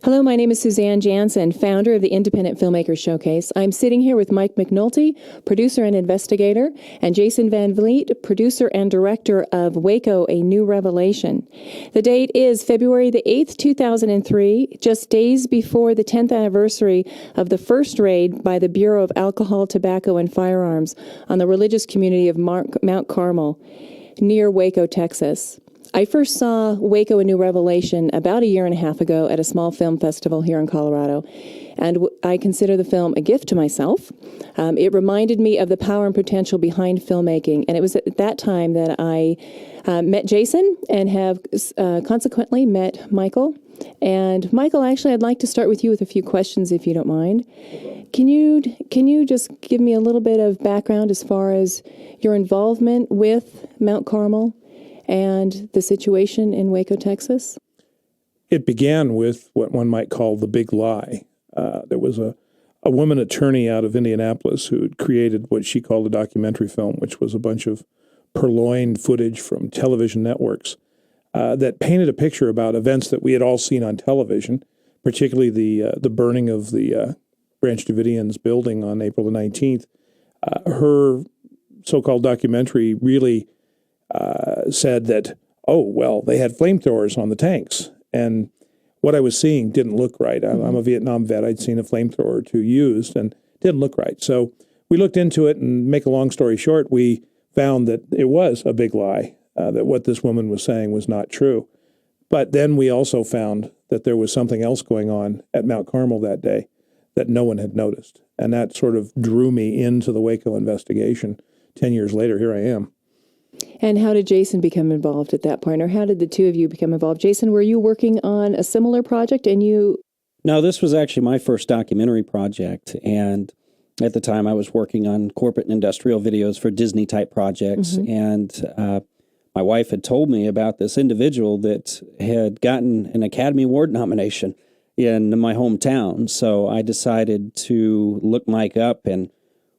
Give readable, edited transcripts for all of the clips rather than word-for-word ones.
Hello, my name is Suzanne Jansen, founder of the Independent Filmmakers Showcase. I'm sitting here with Mike McNulty, producer and investigator, and Jason Van Vliet, producer and director of Waco, A New Revelation. The date is February the 8th, 2003, just days before the 10th anniversary of the first raid by the Bureau of Alcohol, Tobacco, and Firearms on the religious community of Mount Carmel near Waco, Texas. I first saw Waco, A New Revelation about a year and a half ago at a small film festival here in Colorado, and I consider the film a gift to myself. It reminded me of the power and potential behind filmmaking, and it was at that time that I met Jason and have consequently met Michael. And Michael, actually, I'd like to start with you with a few questions, if you don't mind. Can you just give me a little bit of background as far as your involvement with Mount Carmel and the situation in Waco, Texas? It began with what one might call the big lie. There was a woman attorney out of Indianapolis who had created what she called a documentary film, which was a bunch of purloined footage from television networks that painted a picture about events that we had all seen on television, particularly the burning of the Branch Davidians building on April the 19th. Her so-called documentary really said that, oh, well, they had flamethrowers on the tanks. And what I was seeing didn't look right. I'm a Vietnam vet. I'd seen a flamethrower or two used and didn't look right. So we looked into it, and make a long story short, we found that it was a big lie, that what this woman was saying was not true. But then we also found that there was something else going on at Mount Carmel that day that no one had noticed. And that sort of drew me into the Waco investigation. 10 years later, here I am. And how did Jason become involved at that point, or how did the two of you become involved? Jason, were you working on a similar project and you... No, this was actually my first documentary project, and at the time I was working on corporate and industrial videos for Disney-type projects, and my wife had told me about this individual that had gotten an Academy Award nomination in my hometown, so I decided to look Mike up, and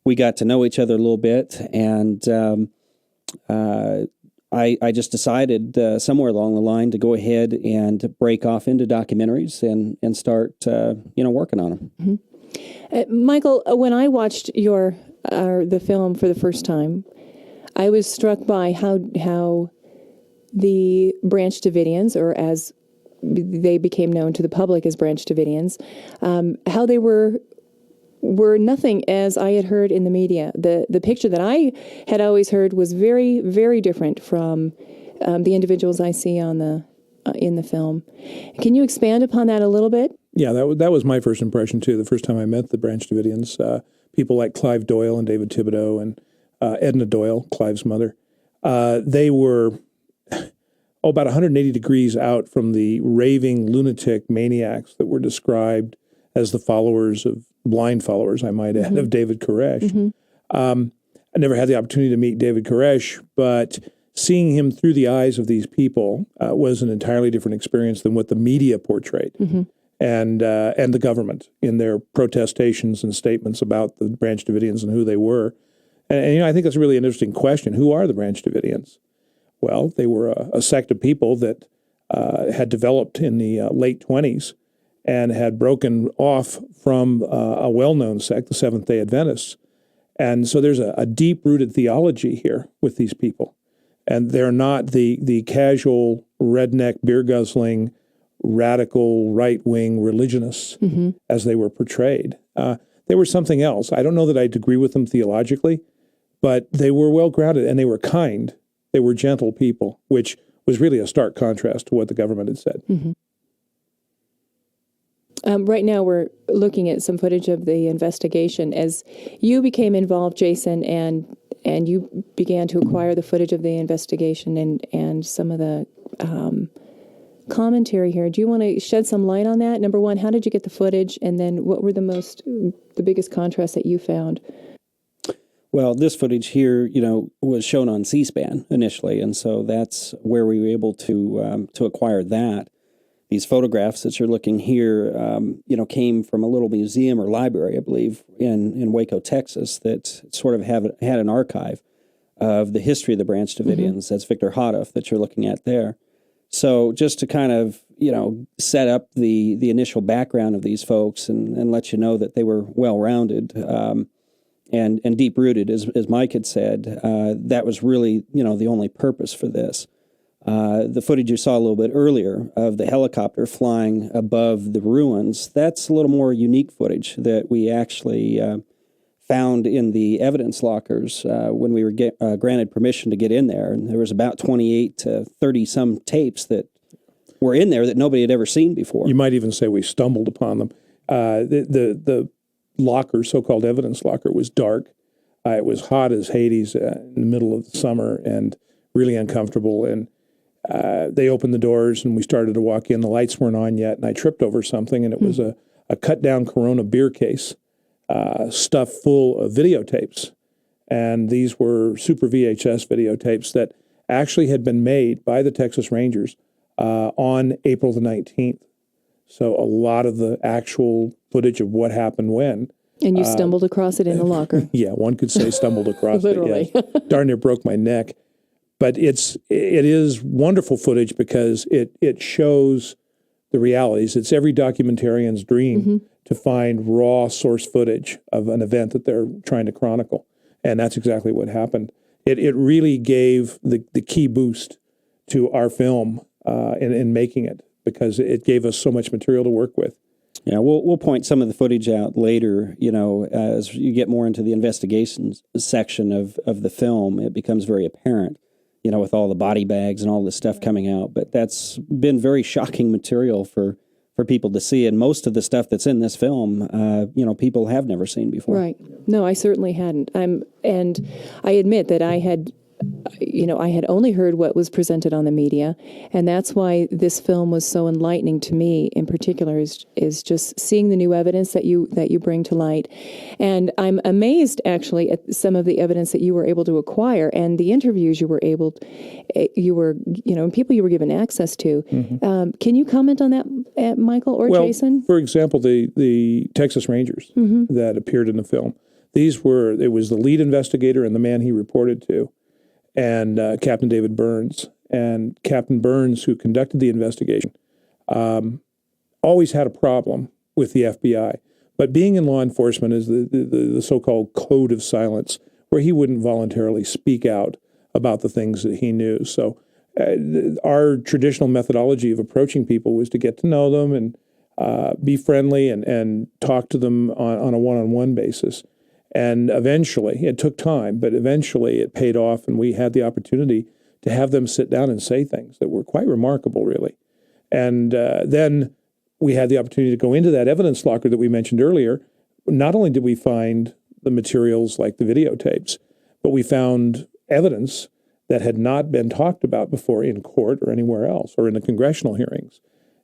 we got to know each other a little bit, and... I just decided somewhere along the line to go ahead and break off into documentaries and start, working on them. Michael, when I watched the film for the first time, I was struck by how the Branch Davidians, or as they became known to the public as Branch Davidians, how they were nothing as I had heard in the media. The picture that I had always heard was very, very different from the individuals I see in the film. Can you expand upon that a little bit? Yeah, that was my first impression, too. The first time I met the Branch Davidians, people like Clive Doyle and David Thibodeau and Edna Doyle, Clive's mother, they were about 180 degrees out from the raving lunatic maniacs that were described as the blind followers, I might add, of David Koresh. I never had the opportunity to meet David Koresh, but seeing him through the eyes of these people was an entirely different experience than what the media portrayed, and the government in their protestations and statements about the Branch Davidians and who they were. And I think that's a really interesting question. Who are the Branch Davidians? Well, they were a sect of people that had developed in the late 20s and had broken off from a well-known sect, the Seventh-day Adventists. And so there's a deep-rooted theology here with these people. And they're not the casual, redneck, beer-guzzling, radical, right-wing religionists as they were portrayed. They were something else. I don't know that I'd agree with them theologically, but they were well-grounded, and they were kind. They were gentle people, which was really a stark contrast to what the government had said. Right now, we're looking at some footage of the investigation. As you became involved, Jason, and you began to acquire the footage of the investigation and some of the commentary here, do you want to shed some light on that? Number one, how did you get the footage? And then what were the biggest contrasts that you found? Well, this footage here, was shown on C-SPAN initially, and so that's where we were able to acquire that. These photographs that you're looking here, came from a little museum or library, I believe, in Waco, Texas, that sort of had an archive of the history of the Branch Davidians. That's Victor Hodoff that you're looking at there. So just to kind of, set up the initial background of these folks and let you know that they were well-rounded and deep-rooted, as Mike had said, that was really, the only purpose for this. The footage you saw a little bit earlier of the helicopter flying above the ruins, that's a little more unique footage that we actually found in the evidence lockers when we were granted permission to get in there. And there was about 28 to 30 some tapes that were in there that nobody had ever seen before. You might even say we stumbled upon them. The locker, so-called evidence locker, was dark. It was hot as Hades in the middle of the summer and really uncomfortable. And they opened the doors and we started to walk in. The lights weren't on yet, and I tripped over something, and it was a cut-down Corona beer case stuffed full of videotapes. And these were Super VHS videotapes that actually had been made by the Texas Rangers on April the 19th. So a lot of the actual footage of what happened when. And you stumbled across it in the locker. Yeah, one could say stumbled across Literally. it. Yes. Darn near broke my neck. But it is wonderful footage because it shows the realities. It's every documentarian's dream to find raw source footage of an event that they're trying to chronicle. And that's exactly what happened. It really gave the key boost to our film in making it, because it gave us so much material to work with. Yeah, we'll point some of the footage out later, as you get more into the investigations section of the film. It becomes very apparent, with all the body bags and all this stuff coming out. But that's been very shocking material for people to see. And most of the stuff that's in this film, people have never seen before. Right. No, I certainly hadn't. And I admit that I had only heard what was presented on the media, and that's why this film was so enlightening to me in particular, is just seeing the new evidence that you bring to light. And I'm amazed actually at some of the evidence that you were able to acquire and the interviews people you were given access to. Can you comment on that, Michael or Jason? For example, the Texas Rangers that appeared in the film. It was the lead investigator and the man he reported to, and Captain David Burns. And Captain Burns, who conducted the investigation, always had a problem with the FBI. But being in law enforcement is the so-called code of silence, where he wouldn't voluntarily speak out about the things that he knew. So our traditional methodology of approaching people was to get to know them and be friendly and talk to them on a one-on-one basis. And eventually, it took time, but eventually it paid off, and we had the opportunity to have them sit down and say things that were quite remarkable, really. And then we had the opportunity to go into that evidence locker that we mentioned earlier. Not only did we find the materials like the videotapes, but we found evidence that had not been talked about before in court or anywhere else, or in the congressional hearings.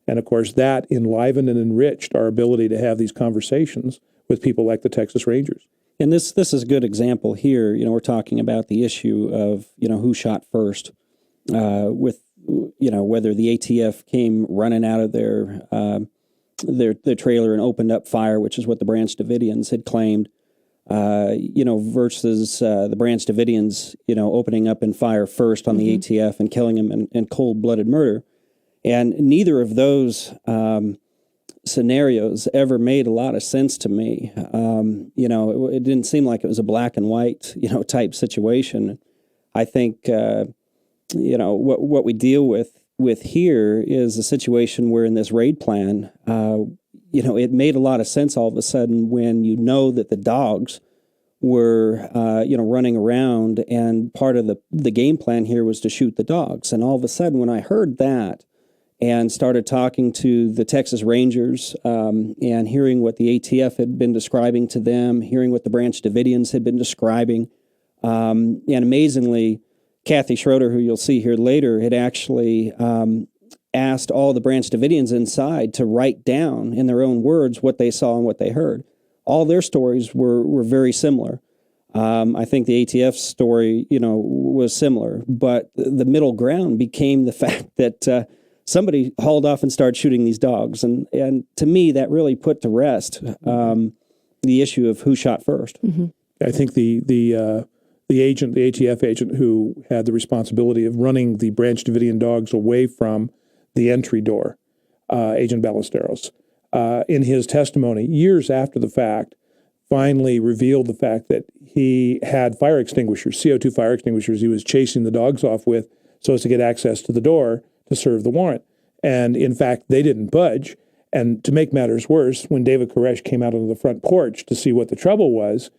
And of course, that enlivened and enriched our ability to have these conversations with people like the Texas Rangers. And this is a good example here. We're talking about the issue of, who shot first, with, whether the ATF came running out of their trailer and opened up fire, which is what the Branch Davidians had claimed, versus the Branch Davidians, opening up in fire first on the ATF and killing him in cold-blooded murder. And neither of those scenarios ever made a lot of sense to me. It didn't seem like it was a black and white, type situation. I think, what we deal with here is a situation where in this raid plan, it made a lot of sense all of a sudden when you know that the dogs were, running around, and part of the game plan here was to shoot the dogs. And all of a sudden, when I heard that, and started talking to the Texas Rangers and hearing what the ATF had been describing to them, hearing what the Branch Davidians had been describing. And amazingly, Kathy Schroeder, who you'll see here later, had actually asked all the Branch Davidians inside to write down in their own words what they saw and what they heard. All their stories were very similar. I think the ATF story, was similar, but the middle ground became the fact that somebody hauled off and started shooting these dogs. And to me, that really put to rest the issue of who shot first. I think the ATF agent who had the responsibility of running the Branch Davidian dogs away from the entry door, Agent Ballesteros, in his testimony years after the fact, finally revealed the fact that he had fire extinguishers, CO2 fire extinguishers he was chasing the dogs off with so as to get access to the door to serve the warrant. And in fact, they didn't budge. And to make matters worse, when David Koresh came out onto the front porch to see what the trouble was,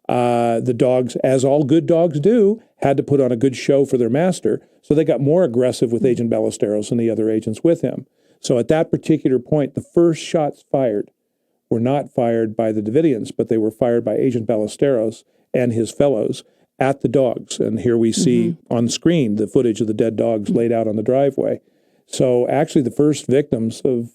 the dogs, as all good dogs do, had to put on a good show for their master. So they got more aggressive with Agent Ballesteros and the other agents with him. So at that particular point, the first shots fired were not fired by the Davidians, but they were fired by Agent Ballesteros and his fellows at the dogs. And here we see on screen the footage of the dead dogs laid out on the driveway. So actually the first victims of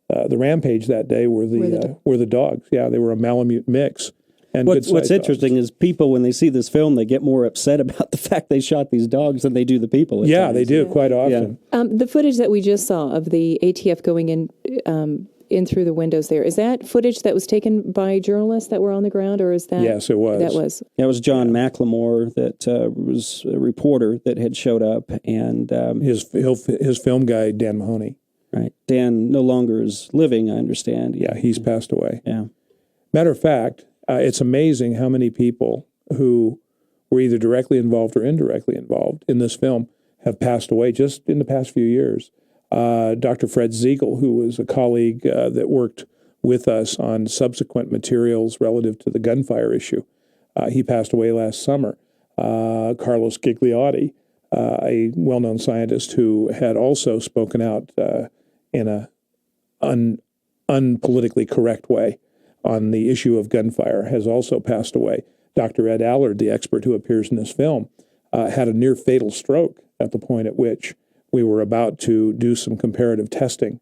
the rampage that day were the dogs. Yeah, they were a Malamute mix. And what's interesting is people, when they see this film, they get more upset about the fact they shot these dogs than they do the people. Yeah, times. they do quite often. Yeah. The footage that we just saw of the ATF going in through the windows there, is that footage that was taken by journalists that were on the ground, or is that? Yes, it was. That was. Yeah, it was John McLemore that was a reporter that had showed up, and his film guy, Dan Mahoney. Right. Dan no longer is living, I understand. Yeah, he's passed away. Yeah. Matter of fact, it's amazing how many people who were either directly involved or indirectly involved in this film have passed away just in the past few years. Dr. Fred Ziegel, who was a colleague that worked with us on subsequent materials relative to the gunfire issue, he passed away last summer. Carlos Gigliotti, a well-known scientist who had also spoken out in a unpolitically correct way on the issue of gunfire, has also passed away. Dr. Ed Allard, the expert who appears in this film, had a near fatal stroke at the point at which we were about to do some comparative testing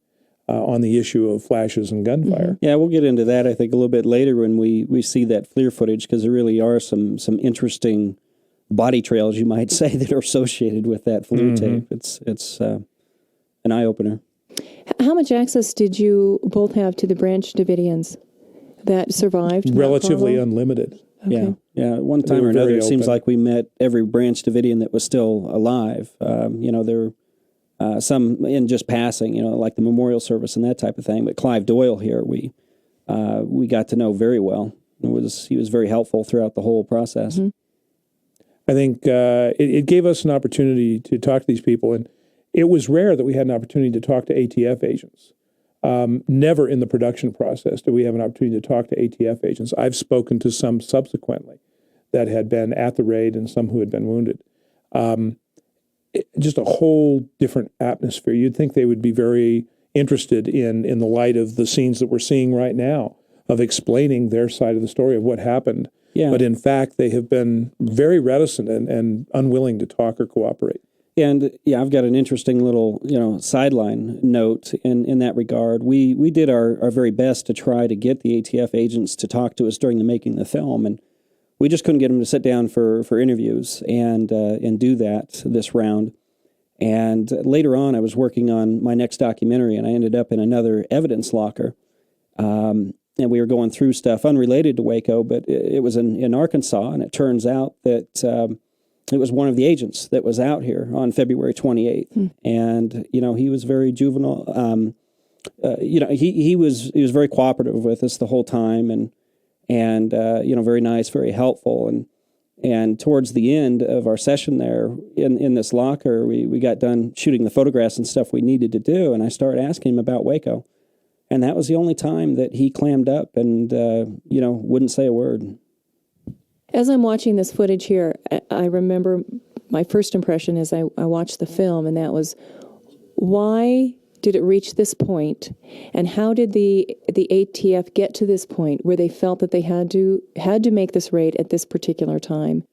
on the issue of flashes and gunfire. Yeah, we'll get into that, I think, a little bit later when we see that FLIR footage, because there really are some interesting body trails, you might say, that are associated with that FLIR tape. It's an eye-opener. How much access did you both have to the Branch Davidians that survived? Relatively unlimited. Okay. Yeah. At one time or another, it seems like we met every Branch Davidian that was still alive. There were some in just passing, like the memorial service and that type of thing. But Clive Doyle here, we got to know very well. He was very helpful throughout the whole process. I think it gave us an opportunity to talk to these people, and it was rare that we had an opportunity to talk to ATF agents. Never in the production process did we have an opportunity to talk to ATF agents. I've spoken to some subsequently that had been at the raid and some who had been wounded. Just a whole different atmosphere. You'd think they would be very interested in the light of the scenes that we're seeing right now, of explaining their side of the story of what happened. Yeah. But in fact, they have been very reticent and unwilling to talk or cooperate. And yeah, I've got an interesting little, sideline note in that regard. We did our very best to try to get the ATF agents to talk to us during the making of the film, and we just couldn't get them to sit down for interviews and do that this round. And later on, I was working on my next documentary, and I ended up in another evidence locker. And we were going through stuff unrelated to Waco, but it was in Arkansas, and it turns out that it was one of the agents that was out here on February 28th. And, he was very juvenile. He was very cooperative with us the whole time, and very nice, very helpful. And towards the end of our session there in this locker, we got done shooting the photographs and stuff we needed to do, and I started asking him about Waco. And that was the only time that he clammed up and, wouldn't say a word. As I'm watching this footage here, I remember my first impression as I watched the film, and that was, why did it reach this point, and how did the ATF get to this point where they felt that they had to make this raid at this particular time?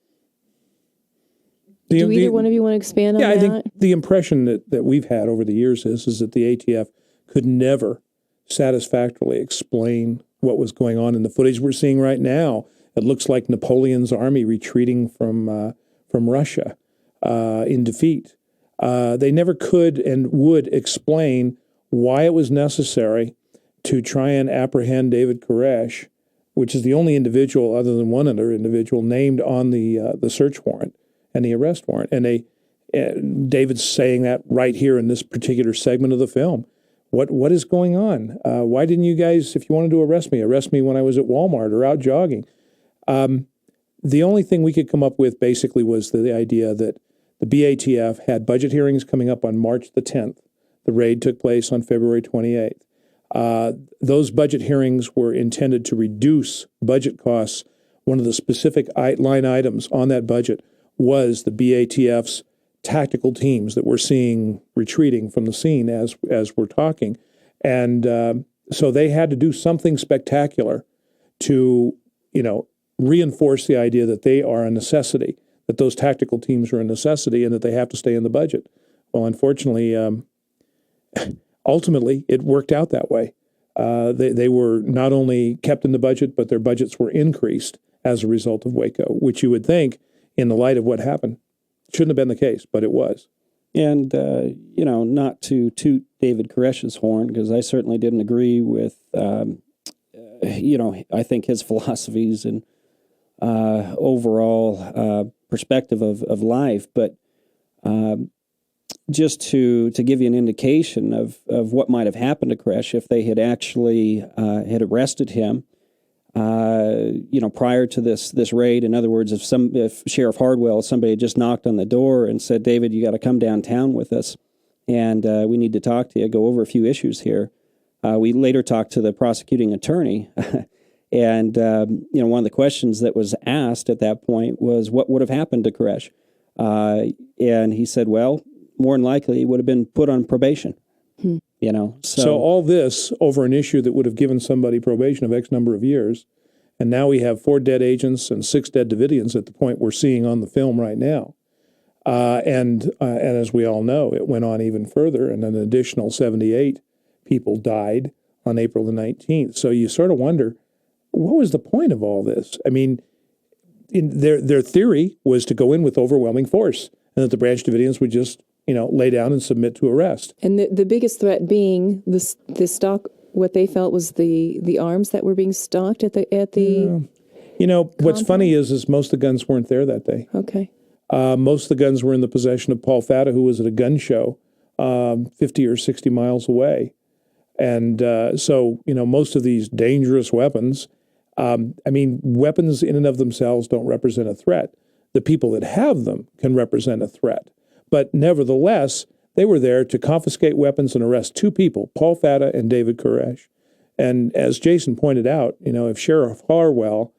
Do either one of you want to expand on that? Yeah, I think the impression that we've had over the years is that the ATF could never satisfactorily explain what was going on in the footage we're seeing right now. It looks like Napoleon's army retreating from Russia in defeat. They never could and would explain why it was necessary to try and apprehend David Koresh, which is the only individual other than one other individual named on the search warrant and the arrest warrant. And David's saying that right here in this particular segment of the film. What is going on? Why didn't you guys, if you wanted to arrest me when I was at Walmart or out jogging? The only thing we could come up with basically was the idea that the BATF had budget hearings coming up on March the 10th. The raid took place on February 28th. Those budget hearings were intended to reduce budget costs. One of the specific line items on that budget was the BATF's tactical teams that we're seeing retreating from the scene as we're talking. And so they had to do something spectacular to, reinforce the idea that they are a necessity, that those tactical teams are a necessity and that they have to stay in the budget. Well, unfortunately, ultimately, it worked out that way. They were not only kept in the budget, but their budgets were increased as a result of Waco, which you would think, in the light of what happened, shouldn't have been the case, but it was. And, not to toot David Koresh's horn, because I certainly didn't agree with, I think his philosophies and overall perspective of life, but just to give you an indication of what might have happened to Koresh if they had actually had arrested him, prior to this raid. In other words, if Sheriff Hardwell, somebody had just knocked on the door and said, "David, you got to come downtown with us, and we need to talk to you, go over a few issues here." We later talked to the prosecuting attorney, and one of the questions that was asked at that point was, "What would have happened to Koresh?" And he said, "Well, more than likely, he would have been put on probation." So all this over an issue that would have given somebody probation of X number of years, and now we have 4 dead agents and 6 dead Davidians at the point we're seeing on the film right now. And as we all know, it went on even further, and an additional 78 people died on April the 19th. So you sort of wonder, what was the point of all this? I mean, their theory was to go in with overwhelming force, and that the Branch Davidians would just lay down and submit to arrest. And the biggest threat being the stock, what they felt was the arms that were being stocked at the. What's funny is most of the guns weren't there that day. Okay. Most of the guns were in the possession of Paul Fatta, who was at a gun show 50 or 60 miles away. And so most of these dangerous weapons, weapons in and of themselves don't represent a threat. The people that have them can represent a threat. But nevertheless, they were there to confiscate weapons and arrest 2 people, Paul Fatta and David Koresh. And as Jason pointed out, if Sheriff Harwell,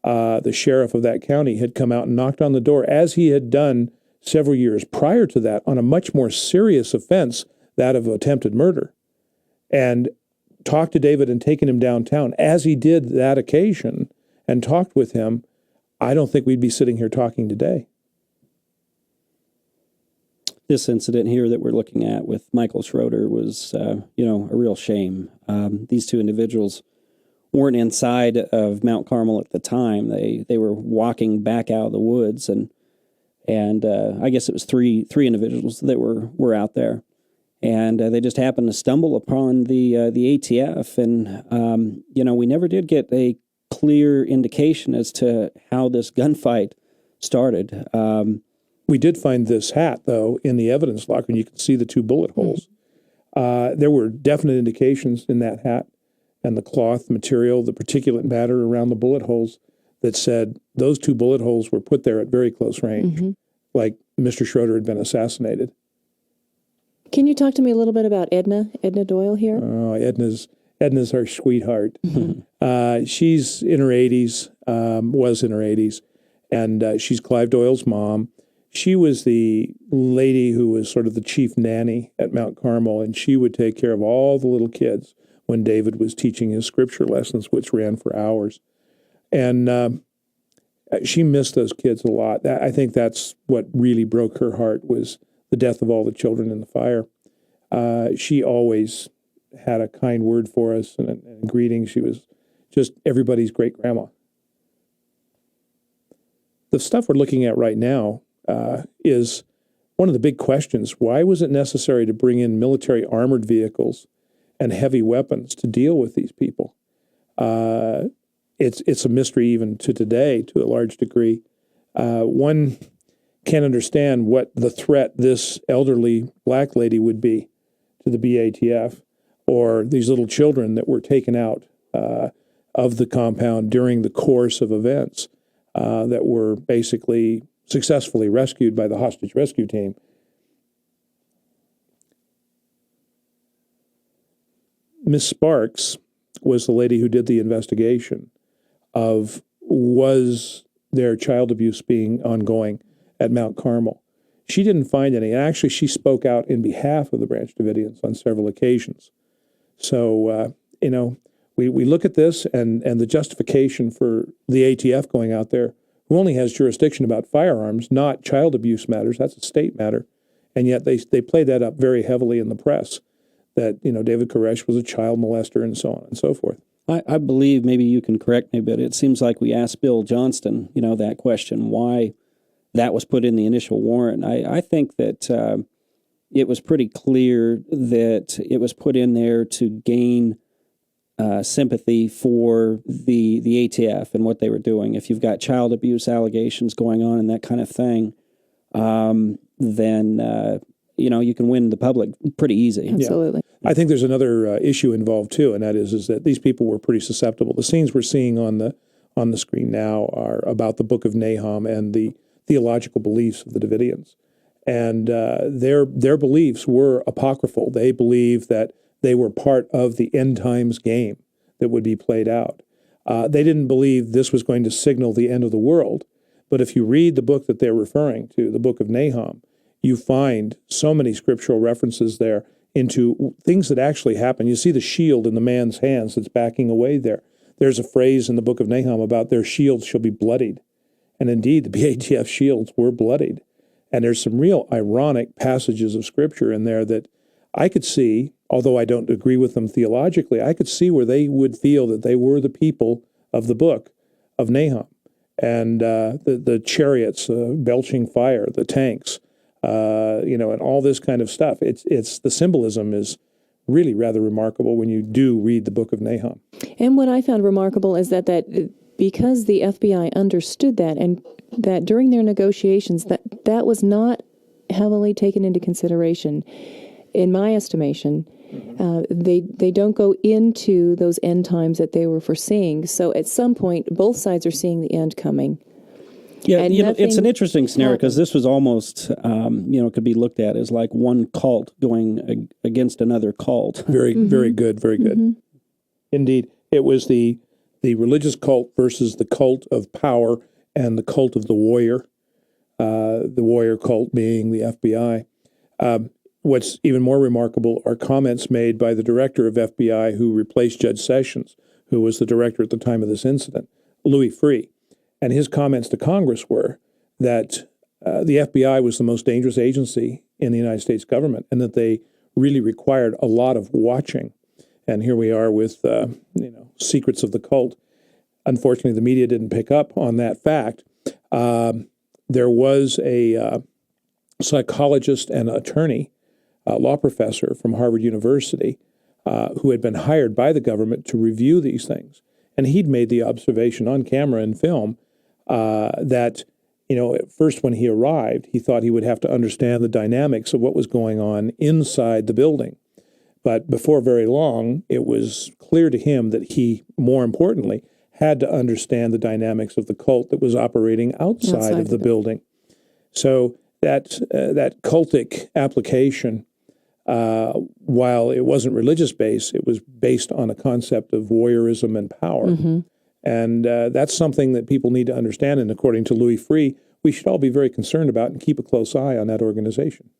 the sheriff of that county, had come out and knocked on the door, as he had done several years prior to that on a much more serious offense, that of attempted murder, and talked to David and taken him downtown, as he did that occasion, and talked with him, I don't think we'd be sitting here talking today. This incident here that we're looking at with Michael Schroeder was, a real shame. These 2 individuals weren't inside of Mount Carmel at the time. They were walking back out of the woods, and I guess it was three individuals that were out there, and they just happened to stumble upon the ATF, and we never did get a clear indication as to how this gunfight started. We did find this hat, though, in the evidence locker, and you can see the 2 bullet holes. There were definite indications in that hat and the cloth material, the particulate matter around the bullet holes, that said those 2 bullet holes were put there at very close range, like Mr. Schroeder had been assassinated. Can you talk to me a little bit about Edna Doyle here? Oh, Edna's our sweetheart. She's in her 80s, was in her 80s, and she's Clive Doyle's mom. She was the lady who was sort of the chief nanny at Mount Carmel, and she would take care of all the little kids when David was teaching his scripture lessons, which ran for hours. And she missed those kids a lot. I think that's what really broke her heart, was the death of all the children in the fire. She always had a kind word for us and a greeting. She was just everybody's great-grandma. The stuff we're looking at right now is one of the big questions. Why was it necessary to bring in military armored vehicles and heavy weapons to deal with these people? It's a mystery even to today, to a large degree. One can't understand what the threat this elderly black lady would be to the BATF, or these little children that were taken out of the compound during the course of events that were basically successfully rescued by the hostage rescue team. Miss Sparks was the lady who did the investigation of was there child abuse being ongoing at Mount Carmel. She didn't find any. And actually, she spoke out in behalf of the Branch Davidians on several occasions. So, we look at this and the justification for the ATF going out there, who only has jurisdiction about firearms, not child abuse matters. That's a state matter. And yet they play that up very heavily in the press, that, David Koresh was a child molester and so on and so forth. I believe, maybe you can correct me, but it seems like we asked Bill Johnston, that question, why that was put in the initial warrant. I think that it was pretty clear that it was put in there to gain sympathy for the ATF and what they were doing. If you've got child abuse allegations going on and that kind of thing, then you can win the public pretty easy. Absolutely. I think there's another issue involved too, and that is that these people were pretty susceptible. The scenes we're seeing on the screen now are about the Book of Nahum and the theological beliefs of the Davidians, and their beliefs were apocryphal. They believed that they were part of the end times game that would be played out. They didn't believe this was going to signal the end of the world. But if you read the book that they're referring to, the Book of Nahum, you find so many scriptural references there into things that actually happen. You see the shield in the man's hands that's backing away there. There's a phrase in the Book of Nahum about their shields shall be bloodied. And indeed, the BATF shields were bloodied. And there's some real ironic passages of scripture in there that I could see, although I don't agree with them theologically, I could see where they would feel that they were the people of the Book of Nahum. And the chariots belching fire, the tanks, and all this kind of stuff. It's the symbolism is really rather remarkable when you do read the Book of Nahum. And what I found remarkable is that because the FBI understood that, and that during their negotiations, that was not heavily taken into consideration, in my estimation. They don't go into those end times that they were foreseeing. So at some point, both sides are seeing the end coming. Yeah, it's an interesting scenario because this was almost, could be looked at as like one cult going against another cult. Very, very good, very good. Mm-hmm. Indeed, it was the religious cult versus the cult of power and the cult of the warrior cult being the FBI. What's even more remarkable are comments made by the director of FBI who replaced Judge Sessions, who was the director at the time of this incident, Louis Freeh. And his comments to Congress were that the FBI was the most dangerous agency in the United States government and that they really required a lot of watching. And here we are with, secrets of the cult. Unfortunately, the media didn't pick up on that fact. There was a psychologist and attorney, law professor from Harvard University, who had been hired by the government to review these things. And he'd made the observation on camera and film that, at first when he arrived, he thought he would have to understand the dynamics of what was going on inside the building. But before very long, it was clear to him that he, more importantly, had to understand the dynamics of the cult that was operating outside of the building. So that cultic application, while it wasn't religious-based, it was based on a concept of voyeurism and power. Mm-hmm. And that's something that people need to understand. And according to Louis Freeh, we should all be very concerned about and keep a close eye on that organization.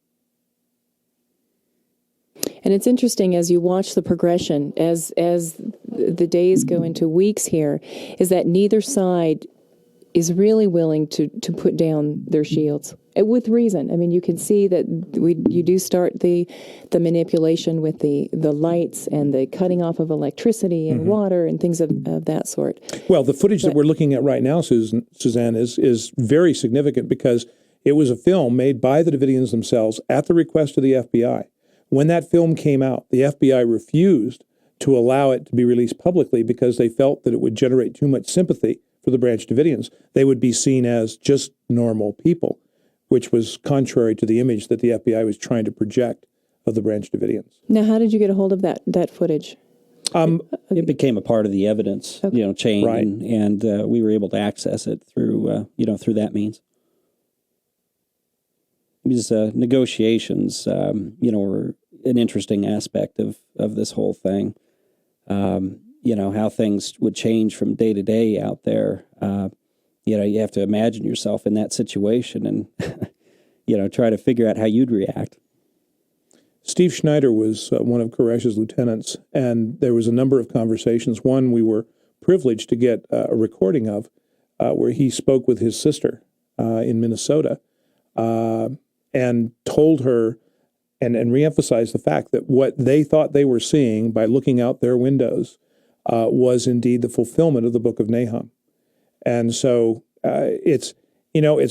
And it's interesting as you watch the progression, as the days go into weeks here, is that neither side is really willing to put down their shields with reason. I mean, you can see that you do start the manipulation with the lights and the cutting off of electricity and water and things of that sort. Well, the footage that we're looking at right now, Suzanne, is very significant because it was a film made by the Davidians themselves at the request of the FBI. When that film came out, the FBI refused to allow it to be released publicly because they felt that it would generate too much sympathy for the Branch Davidians. They would be seen as just normal people. which was contrary to the image that the FBI was trying to project of the Branch Davidians. Now, how did you get a hold of that footage? It became a part of the evidence, chain, Right. and we were able to access it through, through that means. These negotiations, were an interesting aspect of this whole thing. How things would change from day to day out there. You have to imagine yourself in that situation and, try to figure out how you'd react. Steve Schneider was one of Koresh's lieutenants, and there was a number of conversations. One we were privileged to get a recording of where he spoke with his sister in Minnesota and told her and reemphasized the fact that what they thought they were seeing by looking out their windows was indeed the fulfillment of the book of Nahum. And so it's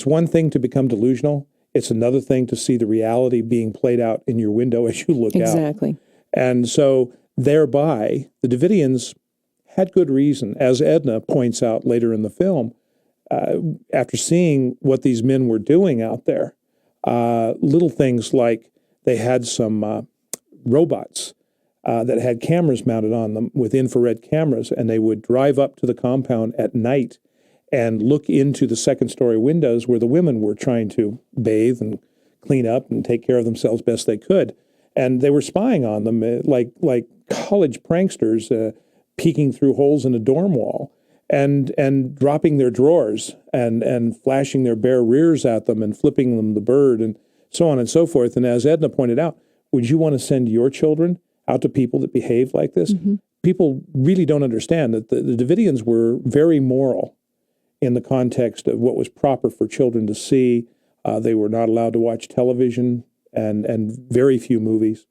one thing to become delusional. It's another thing to see the reality being played out in your window as you look out. Exactly. And so thereby, the Davidians had good reason, as Edna points out later in the film, after seeing what these men were doing out there, little things like they had some robots that had cameras mounted on them with infrared cameras, and they would drive up to the compound at night and look into the second-story windows where the women were trying to bathe and clean up and take care of themselves best they could. And they were spying on them like college pranksters peeking through holes in a dorm wall and dropping their drawers and flashing their bare rears at them and flipping them the bird and so on and so forth. And as Edna pointed out, would you want to send your children out to people that behave like this? Mm-hmm. People really don't understand that the Davidians were very moral in the context of what was proper for children to see. They were not allowed to watch television and very few movies,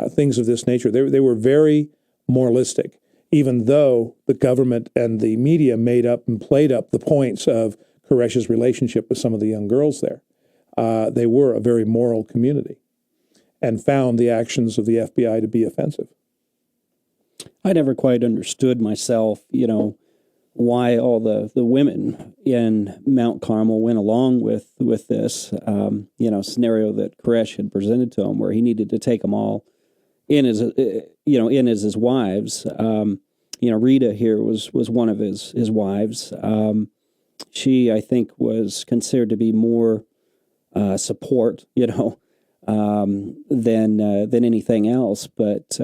things of this nature. They were very moralistic, even though the government and the media made up and played up the points of Koresh's relationship with some of the young girls there. They were a very moral community and found the actions of the FBI to be offensive. I never quite understood myself, why all the women in Mount Carmel went along with this, scenario that Koresh had presented to him, where he needed to take them all in as his wives. Rita here was one of his wives. She, I think, was considered to be more support, than anything else. But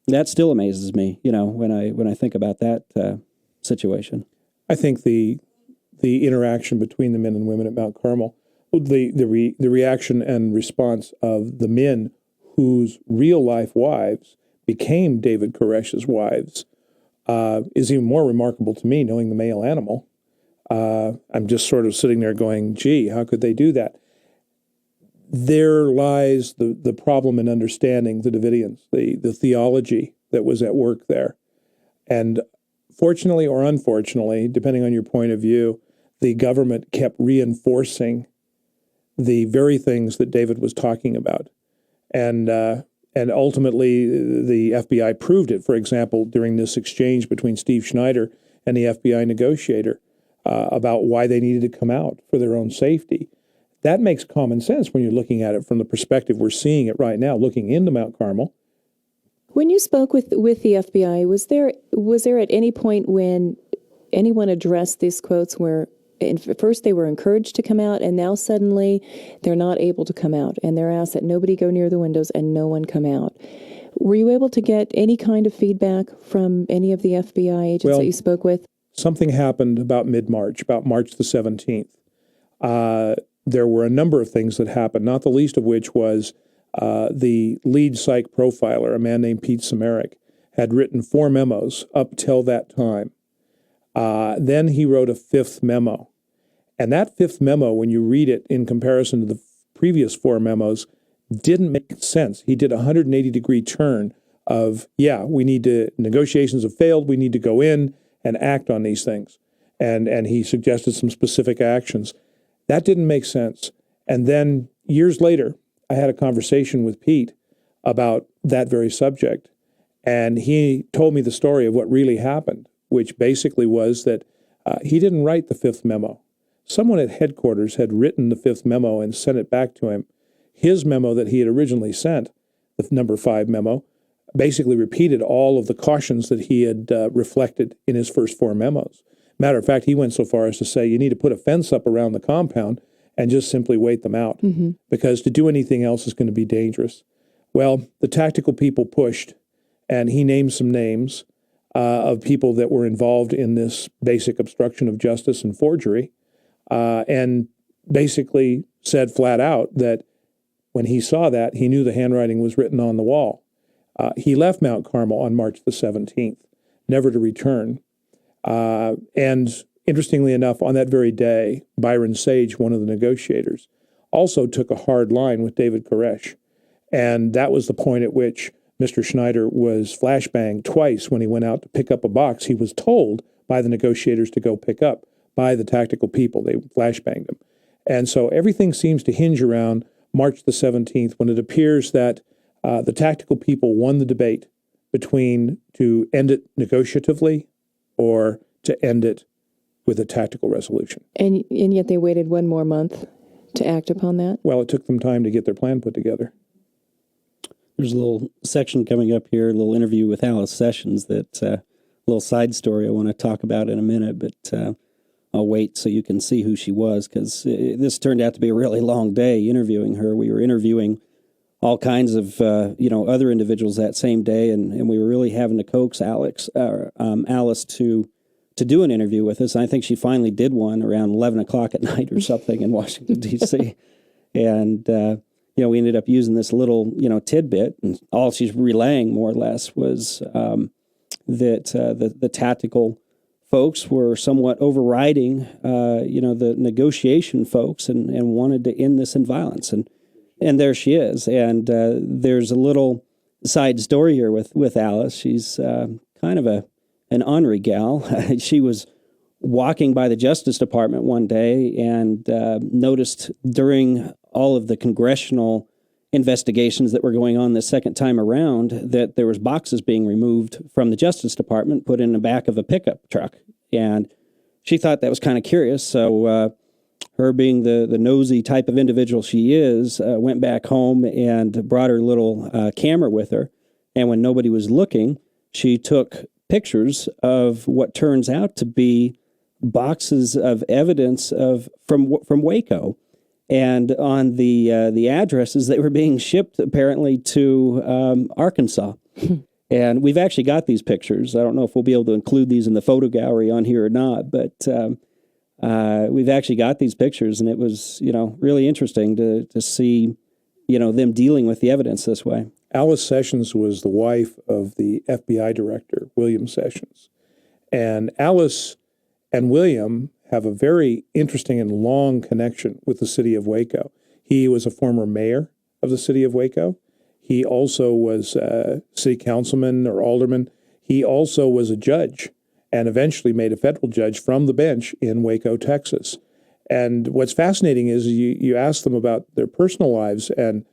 that still amazes me, when I think about that situation. I think the interaction between the men and women at Mount Carmel, the reaction and response of the men whose real life wives became David Koresh's wives is even more remarkable to me, knowing the male animal. I'm just sort of sitting there going, gee, how could they do that? There lies the problem in understanding the Davidians, the theology that was at work there. And fortunately or unfortunately, depending on your point of view, the government kept reinforcing the very things that David was talking about. And ultimately, the FBI proved it, for example, during this exchange between Steve Schneider and the FBI negotiator about why they needed to come out for their own safety. That makes common sense when you're looking at it from the perspective we're seeing it right now, looking into Mount Carmel. When you spoke with the FBI, was there at any point when anyone addressed these quotes where at first they were encouraged to come out and now suddenly they're not able to come out and they're asked that nobody go near the windows and no one come out? Were you able to get any kind of feedback from any of the FBI agents that you spoke with? Something happened about mid-March, about March the 17th. There were a number of things that happened, not the least of which was the lead psych profiler, a man named Pete Samarick, had written 4 memos up till that time. Then he wrote a 5th memo. And that 5th memo, when you read it in comparison to the previous 4 memos, didn't make sense. He did a 180-degree turn of, negotiations have failed, we need to go in and act on these things. And he suggested some specific actions. That didn't make sense. And then years later, I had a conversation with Pete about that very subject. And he told me the story of what really happened, which basically was that he didn't write the 5th memo. someone at headquarters had written the fifth memo and sent it back to him. His memo that he had originally sent, the number 5 memo, basically repeated all of the cautions that he had reflected in his first 4 memos. Matter of fact, he went so far as to say you need to put a fence up around the compound and just simply wait them out, because to do anything else is going to be dangerous. Well, the tactical people pushed, and he named some names of people that were involved in this basic obstruction of justice and forgery, and basically said flat out that when he saw that, he knew the handwriting was written on the wall. He left Mount Carmel on March the 17th, never to return. And interestingly enough, on that very day, Byron Sage, one of the negotiators, also took a hard line with David Koresh. And that was the point at which Mr. Schneider was flashbanged twice when he went out to pick up a box he was told by the negotiators to go pick up by the tactical people. They flashbanged him. And so everything seems to hinge around March the 17th, when it appears that the tactical people won the debate between to end it negotiatively or to end it with a tactical resolution. And yet they waited one more month to act upon that? Well, it took them time to get their plan put together. There's a little section coming up here, a little interview with Alice Sessions, that little side story I want to talk about in a minute, but I'll wait so you can see who she was, because this turned out to be a really long day interviewing her. We were interviewing all kinds of other individuals that same day, and we were really having to coax Alice to do an interview with us. And I think she finally did one around 11 o'clock at night or something in Washington, D.C. And we ended up using this little tidbit, and all she's relaying more or less was that the tactical folks were somewhat overriding the negotiation folks and wanted to end this in violence. And there she is. And there's a little side story here with Alice. She's kind of an ornery gal. She was walking by the Justice Department one day and noticed during all of the congressional investigations that were going on the second time around that there was boxes being removed from the Justice Department, put in the back of a pickup truck. And she thought that was kind of curious. So her being the nosy type of individual she is, went back home and brought her little camera with her. And when nobody was looking, she took pictures of what turns out to be boxes of evidence from Waco. And on the addresses, they were being shipped apparently to Arkansas. And we've actually got these pictures. I don't know if we'll be able to include these in the photo gallery on here or not, but we've actually got these pictures, and it was, really interesting to see, them dealing with the evidence this way. Alice Sessions was the wife of the FBI director, William Sessions. And Alice and William have a very interesting and long connection with the city of Waco. He was a former mayor of the city of Waco. He also was a city councilman or alderman. He also was a judge and eventually made a federal judge from the bench in Waco, Texas. And what's fascinating is you ask them about their personal lives, and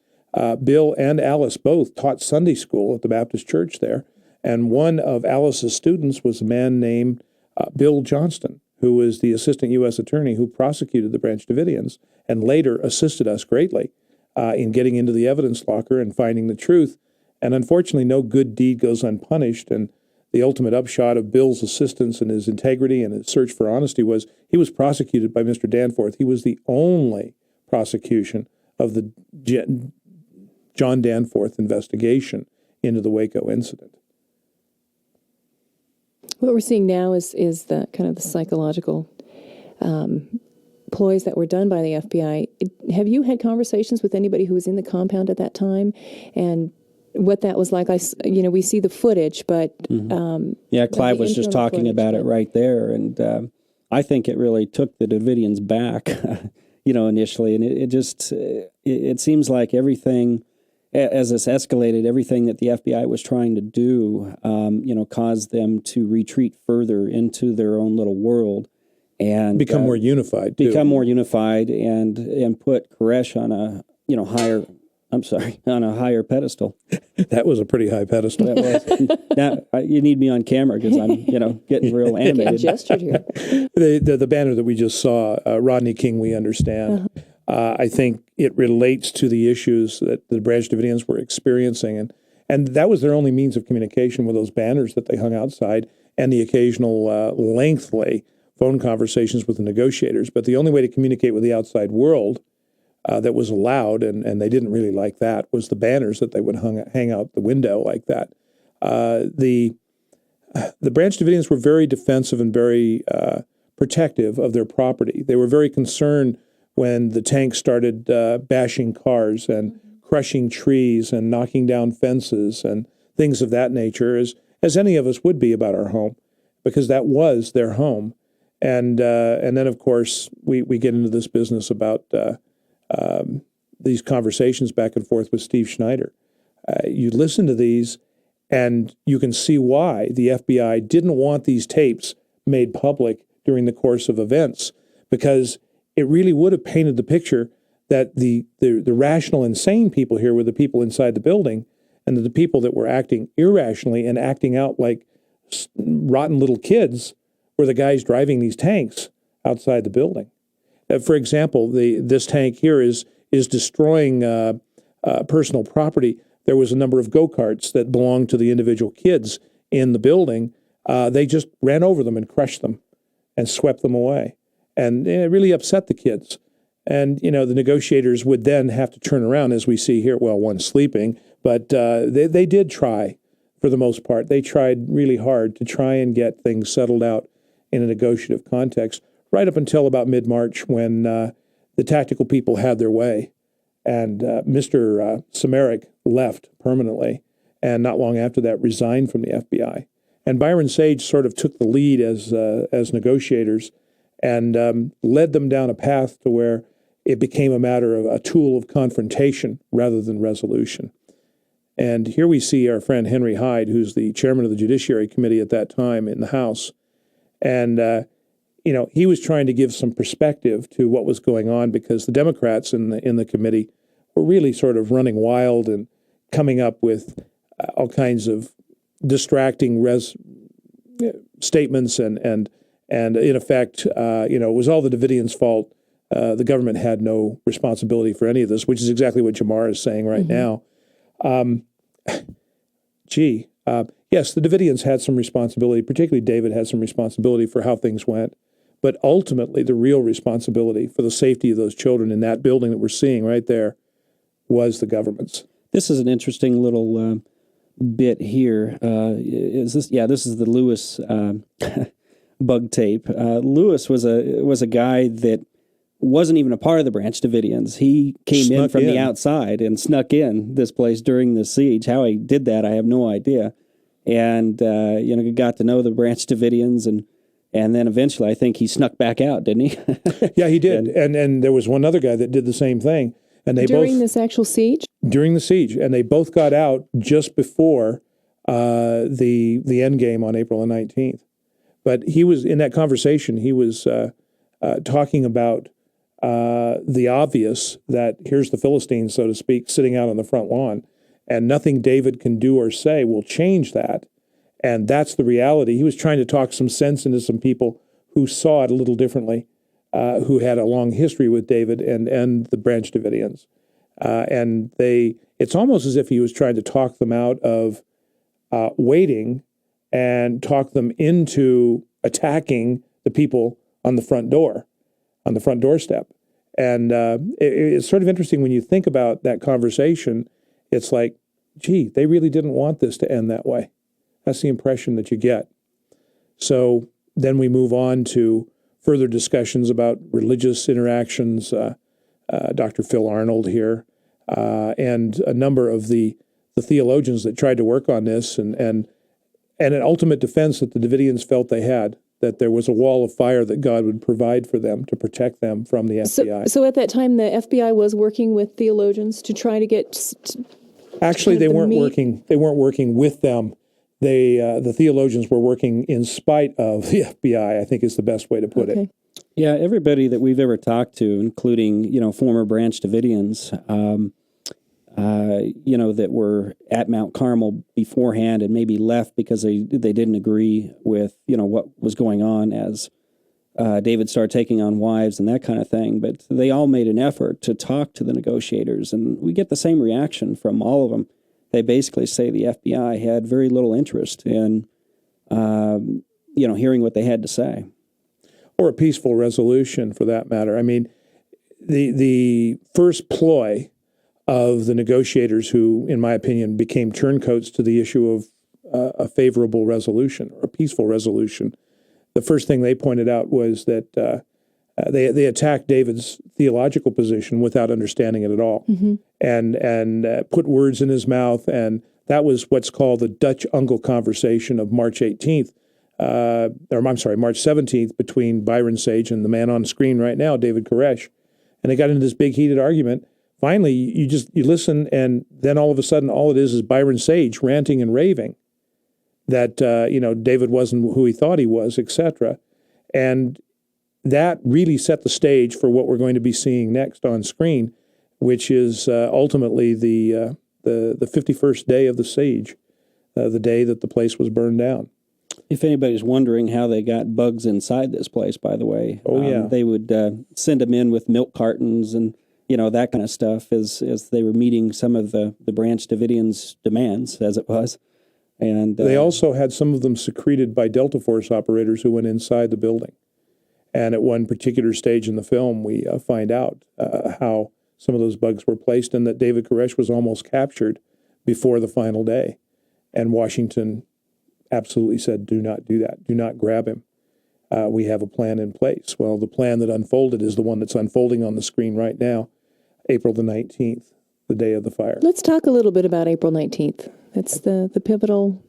Bill and Alice both taught Sunday school at the Baptist church there. And one of Alice's students was a man named Bill Johnston, who was the assistant U.S. attorney who prosecuted the Branch Davidians and later assisted us greatly in getting into the evidence locker and finding the truth. And unfortunately, no good deed goes unpunished. And the ultimate upshot of Bill's assistance and his integrity and his search for honesty was he was prosecuted by Mr. Danforth. He was the only prosecution of the John Danforth investigation into the Waco incident. What we're seeing now is the kind of the psychological ploys that were done by the FBI. Have you had conversations with anybody who was in the compound at that time, and what that was like? We see the footage, but Clive was just talking about it right there, and I think it really took the Davidians back, initially, and it seems like everything, as this escalated, everything that the FBI was trying to do, caused them to retreat further into their own little world and become more unified. Become more unified, and put Koresh on a I'm sorry, on a higher pedestal. That was a pretty high pedestal. That was. Now you need me on camera because I'm, getting real Getting animated. gestured here. The banner that we just saw, Rodney King, we understand. I think it relates to the issues that the Branch Davidians were experiencing, and that was their only means of communication with those banners that they hung outside and the occasional lengthy phone conversations with the negotiators. But the only way to communicate with the outside world that was allowed, and they didn't really like that, was the banners that they would hang out the window like that. The Branch Davidians were very defensive and very protective of their property. They were very concerned when the tanks started bashing cars and crushing trees and knocking down fences and things of that nature, as any of us would be about our home, because that was their home. And then, of course, we get into this business about these conversations back and forth with Steve Schneider. You listen to these, and you can see why the FBI didn't want these tapes made public during the course of events, because it really would have painted the picture that the rational and sane people here were the people inside the building, and that the people that were acting irrationally and acting out like rotten little kids were the guys driving these tanks outside the building. For example, this tank here is destroying personal property. There was a number of go-karts that belonged to the individual kids in the building. They just ran over them and crushed them and swept them away. And it really upset the kids. And, the negotiators would then have to turn around, as we see here. Well, one sleeping, but they did try, for the most part. They tried really hard to try and get things settled out in a negotiative context, right up until about mid-March, when the tactical people had their way. And Mr. Samarick left permanently, and not long after that resigned from the FBI. And Byron Sage sort of took the lead as negotiators and led them down a path to where it became a matter of a tool of confrontation rather than resolution. And here we see our friend Henry Hyde, who's the chairman of the Judiciary Committee at that time in the House. And, he was trying to give some perspective to what was going on, because the Democrats in the committee were really sort of running wild and coming up with all kinds of distracting statements and in effect, it was all the Davidians' fault. The government had no responsibility for any of this, which is exactly what Jamar is saying right now. Yes, the Davidians had some responsibility, particularly David had some responsibility for how things went. But ultimately, the real responsibility for the safety of those children in that building that we're seeing right there was the government's. This is an interesting little bit here. This is the Lewis bug tape. Lewis was a guy that wasn't even a part of the Branch Davidians. He came in from the outside and snuck in this place during the siege. How he did that, I have no idea. And got to know the Branch Davidians, and then eventually, I think he snuck back out, didn't he? Yeah, he did. And there was one other guy that did the same thing. And they during this actual siege? During the siege. And they both got out just before the end game on April the 19th. But he was, in that conversation, he was talking about the obvious, that here's the Philistines, so to speak, sitting out on the front lawn. And nothing David can do or say will change that. And that's the reality. He was trying to talk some sense into some people who saw it a little differently, who had a long history with David and the Branch Davidians. It's almost as if he was trying to talk them out of waiting and talk them into attacking the people on the front doorstep. And it's sort of interesting when you think about that conversation. It's like, gee, they really didn't want this to end that way. That's the impression that you get. So then we move on to further discussions about religious interactions. Dr. Phil Arnold here, and a number of the theologians that tried to work on this, and an ultimate defense that the Davidians felt they had, that there was a wall of fire that God would provide for them to protect them from the FBI. So at that time, the FBI was working with theologians to try to get... Actually, they weren't working. They weren't working with them. The theologians were working in spite of the FBI, I think is the best way to put it. Yeah, everybody that we've ever talked to, including former Branch Davidians, that were at Mount Carmel beforehand and maybe left because they didn't agree with, what was going on as David started taking on wives and that kind of thing. But they all made an effort to talk to the negotiators, and we get the same reaction from all of them. They basically say the FBI had very little interest in, hearing what they had to say. Or a peaceful resolution, for that matter. I mean, the first ploy of the negotiators, who, in my opinion, became turncoats to the issue of a favorable resolution or a peaceful resolution, the first thing they pointed out was that they attacked David's theological position without understanding it at all, and put words in his mouth, and that was what's called the Dutch Uncle conversation of March 18th. March 17th, between Byron Sage and the man on screen right now, David Koresh. And they got into this big heated argument. Finally, you listen, and then all of a sudden, all it is Byron Sage ranting and raving that, David wasn't who he thought he was, etc. And that really set the stage for what we're going to be seeing next on screen, which is ultimately the 51st day of the siege, the day that the place was burned down. If anybody's wondering how they got bugs inside this place, by the way, they would send them in with milk cartons and that kind of stuff as they were meeting some of the Branch Davidians' demands, as it was. And they also had some of them secreted by Delta Force operators who went inside the building. And at one particular stage in the film, we find out how some of those bugs were placed, and that David Koresh was almost captured before the final day. And Washington absolutely said, do not do that. Do not grab him. We have a plan in place. Well, the plan that unfolded is the one that's unfolding on the screen right now, April the 19th, the day of the fire. Let's talk a little bit about April 19th. That's the pivotal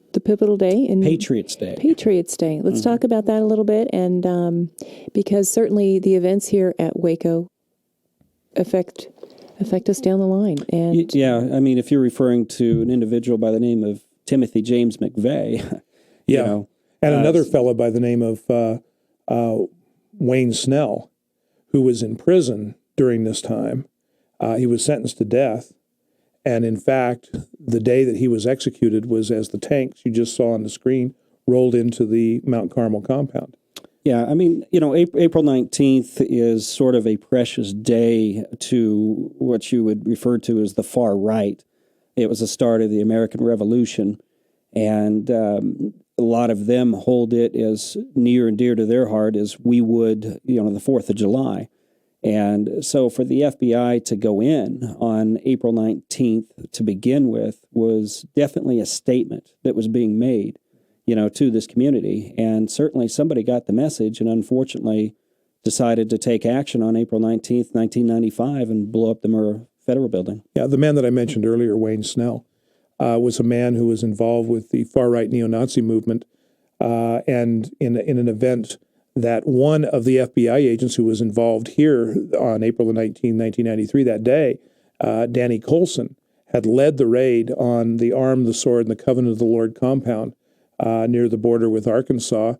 day in Patriots Day. Patriots Day. Let's talk about that a little bit, and because certainly the events here at Waco affect us down the line. And I mean, if you're referring to an individual by the name of Timothy James McVeigh, and another fellow by the name of Wayne Snell, who was in prison during this time. He was sentenced to death. And in fact, the day that he was executed was as the tanks you just saw on the screen rolled into the Mount Carmel compound. Yeah, I mean, April 19th is sort of a precious day to what you would refer to as the far right. It was the start of the American Revolution, and a lot of them hold it as near and dear to their heart as we would, the 4th of July. And so for the FBI to go in on April 19th to begin with was definitely a statement that was being made, to this community. And certainly somebody got the message and unfortunately decided to take action on April 19th, 1995 and blow up the Murrah Federal Building. Yeah, the man that I mentioned earlier, Wayne Snell, was a man who was involved with the far-right neo-Nazi movement, and in an event that one of the FBI agents who was involved here on April the 19th, 1993, that day, Danny Colson, had led the raid on the Arm, the Sword, and the Covenant of the Lord compound near the border with Arkansas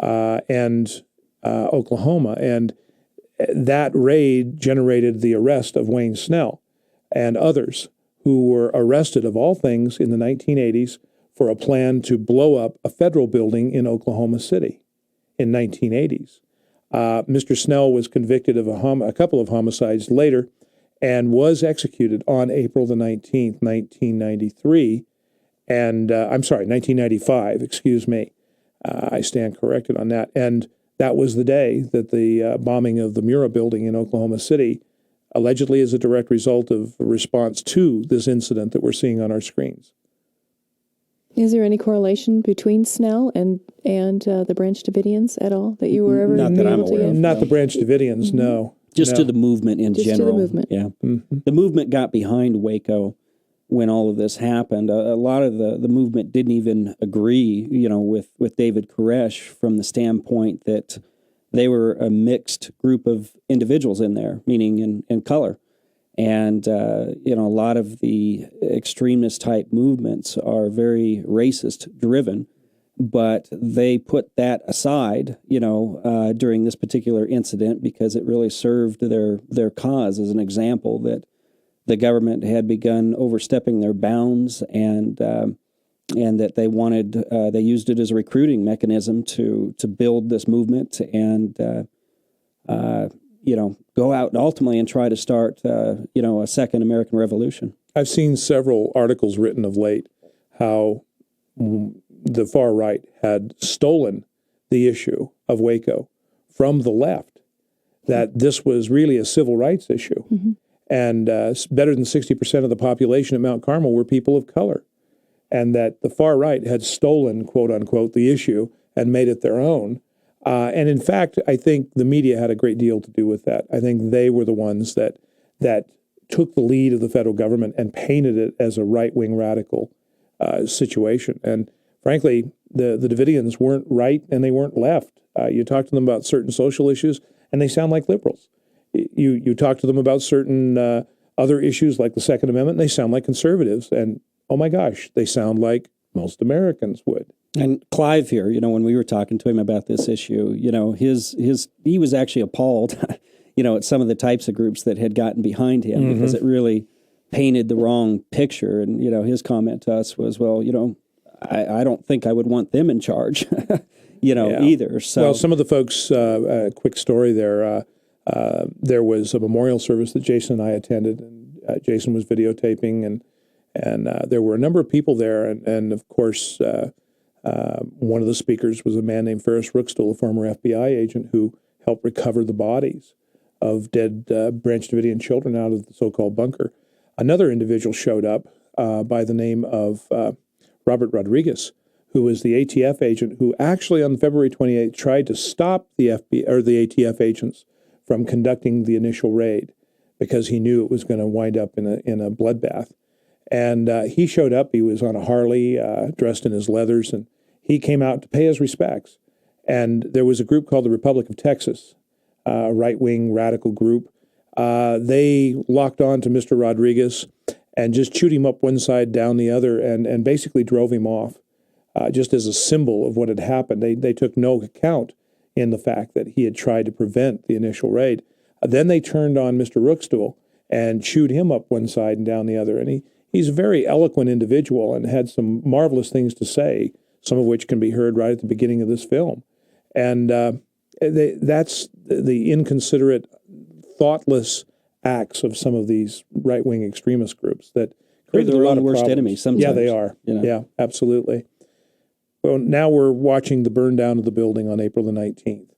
and Oklahoma. And that raid generated the arrest of Wayne Snell and others who were arrested, of all things, in the 1980s for a plan to blow up a federal building in Oklahoma City in 1980s. Mr. Snell was convicted of a couple of homicides later and was executed on April the 19th, 1993. And 1995, excuse me. I stand corrected on that. And that was the day that the bombing of the Murrah building in Oklahoma City, allegedly as a direct result of a response to this incident that we're seeing on our screens. Is there any correlation between Snell and the Branch Davidians at all that you were ever Not that I'm able to aware of. get? Not the Branch Davidians, no. Just No. to the movement in Just to the general. movement. Yeah. The movement got behind Waco when all of this happened. A lot of the movement didn't even agree, with David Koresh from the standpoint that they were a mixed group of individuals in there, meaning in color. And, a lot of the extremist type movements are very racist driven, but they put that aside, during this particular incident because it really served their cause as an example that the government had begun overstepping their bounds, and that they used it as a recruiting mechanism to build this movement and go out ultimately and try to start a second American Revolution. I've seen several articles written of late how the far right had stolen the issue of Waco from the left, that this was really a civil rights issue. Mm-hmm. And better than 60% of the population at Mount Carmel were people of color, and that the far right had stolen, quote unquote, the issue and made it their own. And in fact, I think the media had a great deal to do with that. I think they were the ones that took the lead of the federal government and painted it as a right-wing radical situation. And frankly, the Davidians weren't right and they weren't left. You talk to them about certain social issues and they sound like liberals. You talk to them about certain other issues like the Second Amendment, and they sound like conservatives. And oh my gosh, they sound like most Americans would. And Clive here, when we were talking to him about this issue, he was actually appalled, at some of the types of groups that had gotten behind him, mm-hmm. because it really painted the wrong picture. And, his comment to us was, well, I don't think I would want them in charge, either. So, well, some of the folks, quick story there, there was a memorial service that Jason and I attended, and Jason was videotaping, and there were a number of people there, and of course, one of the speakers was a man named Ferris Rookstool, a former FBI agent who helped recover the bodies of dead Branch Davidian children out of the so-called bunker. Another individual showed up by the name of Robert Rodriguez, who was the ATF agent who actually on February 28th tried to stop the the ATF agents from conducting the initial raid because he knew it was going to wind up in a bloodbath. And he showed up. He was on a Harley, dressed in his leathers, and he came out to pay his respects. And there was a group called the Republic of Texas, a right-wing radical group. They locked on to Mr. Rodriguez and just chewed him up one side, down the other, and basically drove him off, just as a symbol of what had happened. They took no account in the fact that he had tried to prevent the initial raid. Then they turned on Mr. Rookstool and chewed him up one side and down the other. And he's a very eloquent individual and had some marvelous things to say, some of which can be heard right at the beginning of this film. And that's the inconsiderate, thoughtless acts of some of these right-wing extremist groups that create a lot of worst problems. enemies sometimes. Yeah, they are. Yeah, absolutely. Well, now we're watching the burn down of the building on April the 19th.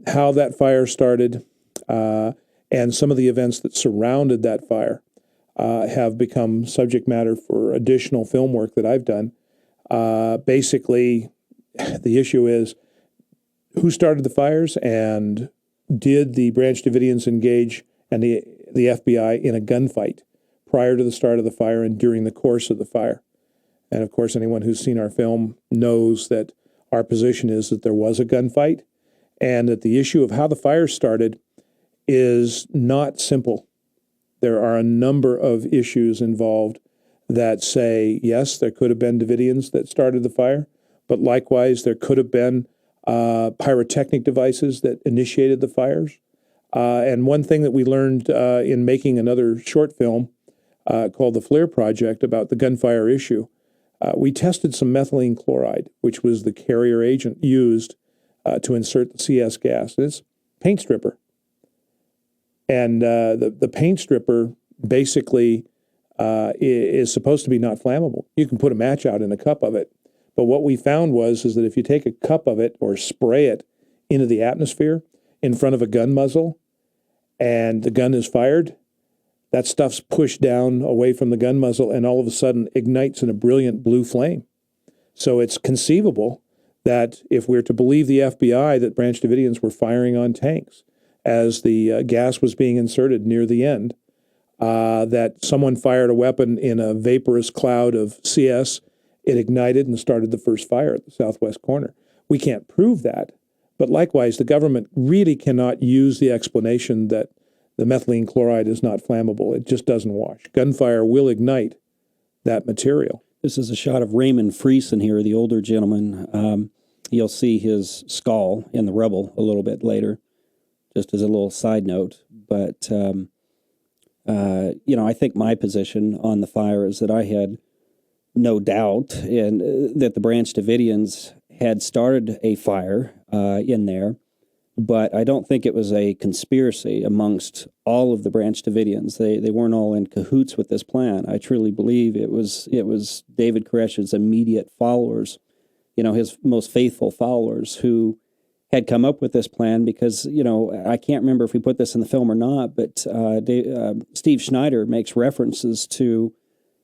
How that fire started and some of the events that surrounded that fire have become subject matter for additional film work that I've done. Basically, the issue is who started the fires and did the Branch Davidians engage and the FBI in a gunfight prior to the start of the fire and during the course of the fire. And of course, anyone who's seen our film knows that our position is that there was a gunfight and that the issue of how the fire started is not simple. There are a number of issues involved that say, yes, there could have been Davidians that started the fire, but likewise, there could have been pyrotechnic devices that initiated the fires. And one thing that we learned in making another short film called The Flare Project about the gunfire issue, we tested some methylene chloride, which was the carrier agent used to insert the CS gas. And it's paint stripper. And the paint stripper basically is supposed to be not flammable. You can put a match out in a cup of it. But what we found is that if you take a cup of it or spray it into the atmosphere in front of a gun muzzle and the gun is fired, that stuff's pushed down away from the gun muzzle and all of a sudden ignites in a brilliant blue flame. So it's conceivable that if we're to believe the FBI that Branch Davidians were firing on tanks as the gas was being inserted near the end, that someone fired a weapon in a vaporous cloud of CS, it ignited and started the first fire at the southwest corner. We can't prove that, but likewise, the government really cannot use the explanation that the methylene chloride is not flammable. It just doesn't wash. Gunfire will ignite that material. This is a shot of Raymond Friesen here, the older gentleman. You'll see his skull in the rubble a little bit later, just as a little side note. But I think my position on the fire is that I had no doubt that the Branch Davidians had started a fire in there, but I don't think it was a conspiracy amongst all of the Branch Davidians. They weren't all in cahoots with this plan. I truly believe it was David Koresh's immediate followers, his most faithful followers, who had come up with this plan because, I can't remember if we put this in the film or not, but Steve Schneider makes references to,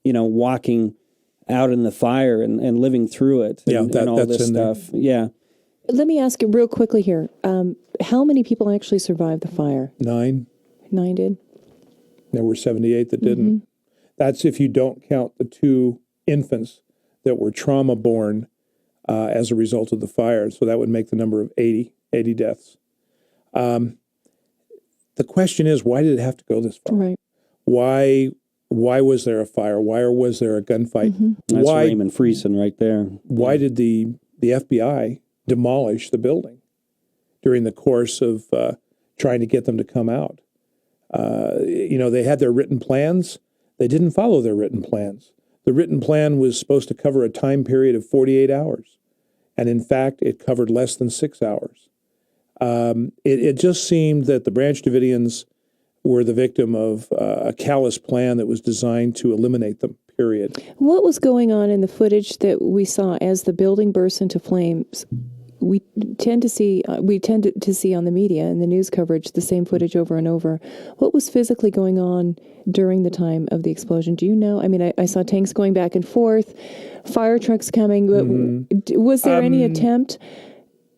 walking out in the fire and living through it and all this stuff. Yeah. Let me ask you real quickly here. How many people actually survived the fire? 9. 9 did? There were 78 that didn't. That's if you don't count the 2 infants that were trauma-born as a result of the fire. So that would make the number of 80 deaths. The question is, why did it have to go this far? Right. Why was there a fire? Why was there a gunfight? That's Raymond Friesen right there. Why did the FBI demolish the building during the course of trying to get them to come out? They had their written plans. They didn't follow their written plans. The written plan was supposed to cover a time period of 48 hours. And in fact, it covered less than 6 hours. It just seemed that the Branch Davidians were the victim of a callous plan that was designed to eliminate them, period. What was going on in the footage that we saw as the building burst into flames? We tend to see on the media and the news coverage the same footage over and over. What was physically going on during the time of the explosion? Do you know? I mean, I saw tanks going back and forth, fire trucks coming. Was there any attempt?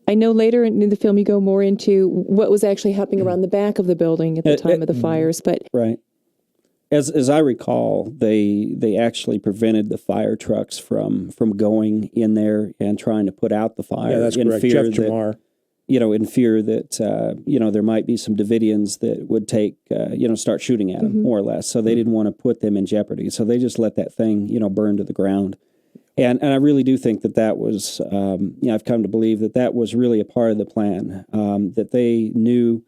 I know later in the film you go more into what was actually happening around the back of the building at the time of the fires, but right. As I recall, they actually prevented the fire trucks from going in there and trying to put out the fire. Yeah, that's correct. Jeff Jamar. In fear that there might be some Davidians that would start shooting at them, more or less. So they didn't want to put them in jeopardy. So they just let that thing, burn to the ground. And I really do think that was, I've come to believe that was really a part of the plan, that they knew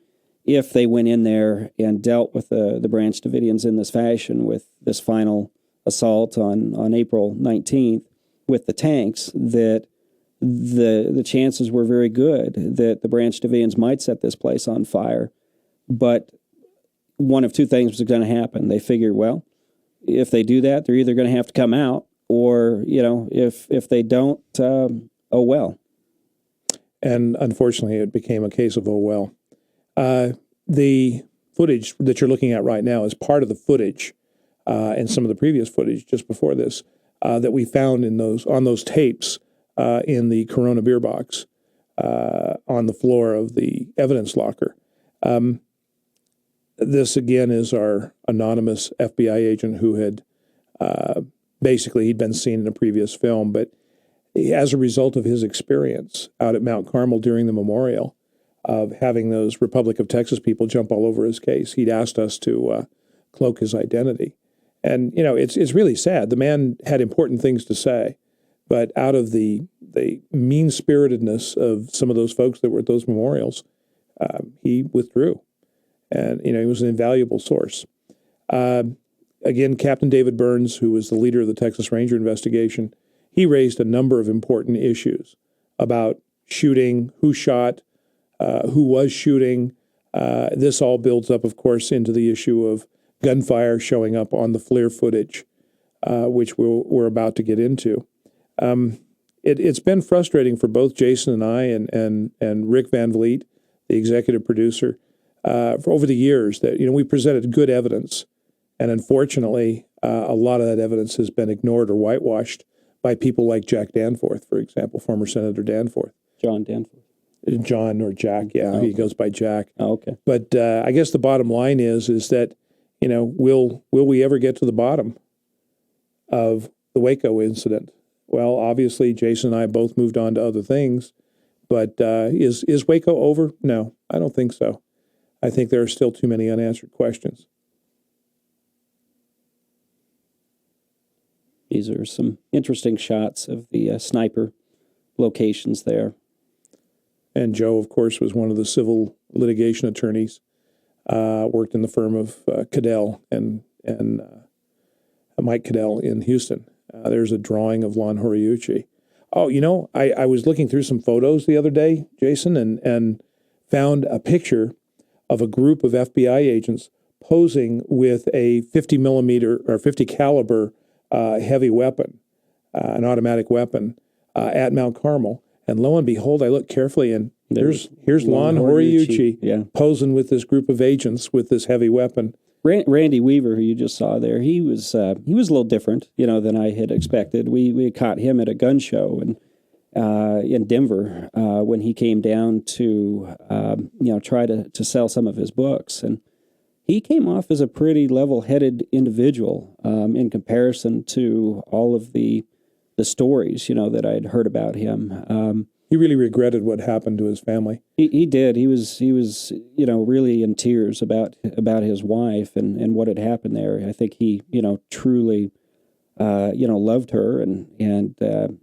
if they went in there and dealt with the Branch Davidians in this fashion with this final assault on April 19th with the tanks, that the chances were very good that the Branch Davidians might set this place on fire. But one of 2 things was going to happen. They figured, well, if they do that, they're either going to have to come out, or, if they don't, oh well. And unfortunately, it became a case of oh well. The footage that you're looking at right now is part of the footage and some of the previous footage just before this that we found on those tapes in the Corona beer box on the floor of the evidence locker. This, again, is our anonymous FBI agent who had basically he'd been seen in a previous film, but as a result of his experience out at Mount Carmel during the memorial of having those Republic of Texas people jump all over his case, he'd asked us to cloak his identity. And, it's really sad. The man had important things to say, but out of the mean-spiritedness of some of those folks that were at those memorials, he withdrew. And, he was an invaluable source. Again, Captain David Burns, who was the leader of the Texas Ranger investigation, he raised a number of important issues about shooting, who shot, who was shooting. This all builds up, of course, into the issue of gunfire showing up on the FLIR footage, which we're about to get into. It's been frustrating for both Jason and I and Rick Van Vliet, the executive producer, for over the years that, we presented good evidence. And unfortunately, a lot of that evidence has been ignored or whitewashed by people like Jack Danforth, for example, former Senator Danforth. John Danforth. John or Jack, yeah, okay. He goes by Jack. Oh, okay. But I guess the bottom line is that, will we ever get to the bottom of the Waco incident? Well, obviously, Jason and I both moved on to other things, but is Waco over? No, I don't think so. I think there are still too many unanswered questions. These are some interesting shots of the sniper locations there. And Joe, of course, was one of the civil litigation attorneys worked in the firm of Cadell and Mike Cadell in Houston. There's a drawing of Lon Horiuchi. Oh, I was looking through some photos the other day, Jason, and found a picture of a group of FBI agents posing with a 50 millimeter or 50 caliber heavy weapon, an automatic weapon, at Mount Carmel. And lo and behold, I looked carefully, and here's Lon Horiuchi posing with this group of agents with this heavy weapon. Randy Weaver, who you just saw there, he was a little different, than I had expected. We had caught him at a gun show in Denver when he came down to try to sell some of his books, and he came off as a pretty level-headed individual in comparison to all of the stories that I had heard about him. He really regretted what happened to his family. He did. He was really in tears about his wife and what had happened there. I think he truly loved her and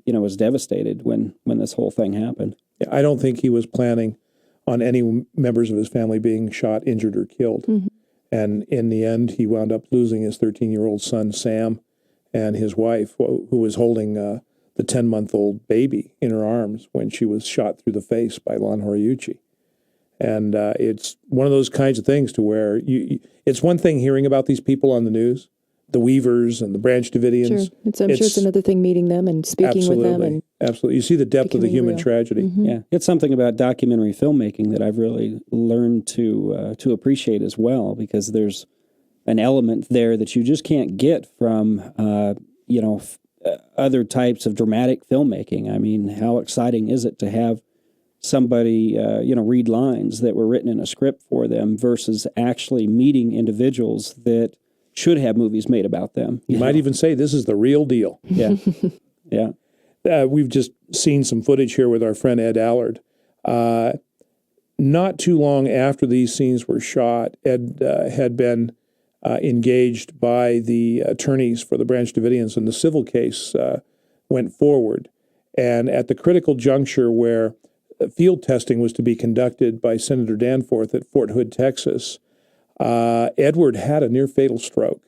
was devastated when this whole thing happened. Yeah, I don't think he was planning on any members of his family being shot, injured, or killed. Mm-hmm. And in the end, he wound up losing his 13-year-old son, Sam, and his wife, who was holding the 10-month-old baby in her arms when she was shot through the face by Lon Horiuchi. And it's one of those kinds of things to where it's one thing hearing about these people on the news, the Weavers and the Branch Davidians. Sure. I'm sure it's another thing meeting them and speaking with them. And absolutely. You see the depth of the human tragedy. Mm-hmm. Yeah. It's something about documentary filmmaking that I've really learned to appreciate as well, because there's an element there that you just can't get from, other types of dramatic filmmaking. I mean, how exciting is it to have somebody, read lines that were written in a script for them versus actually meeting individuals that should have movies made about them. You might even say this is the real deal. Yeah. Yeah. We've just seen some footage here with our friend Ed Allard. Not too long after these scenes were shot, Ed had been engaged by the attorneys for the Branch Davidians, and the civil case went forward. And at the critical juncture where field testing was to be conducted by Senator Danforth at Fort Hood, Texas, Edward had a near-fatal stroke.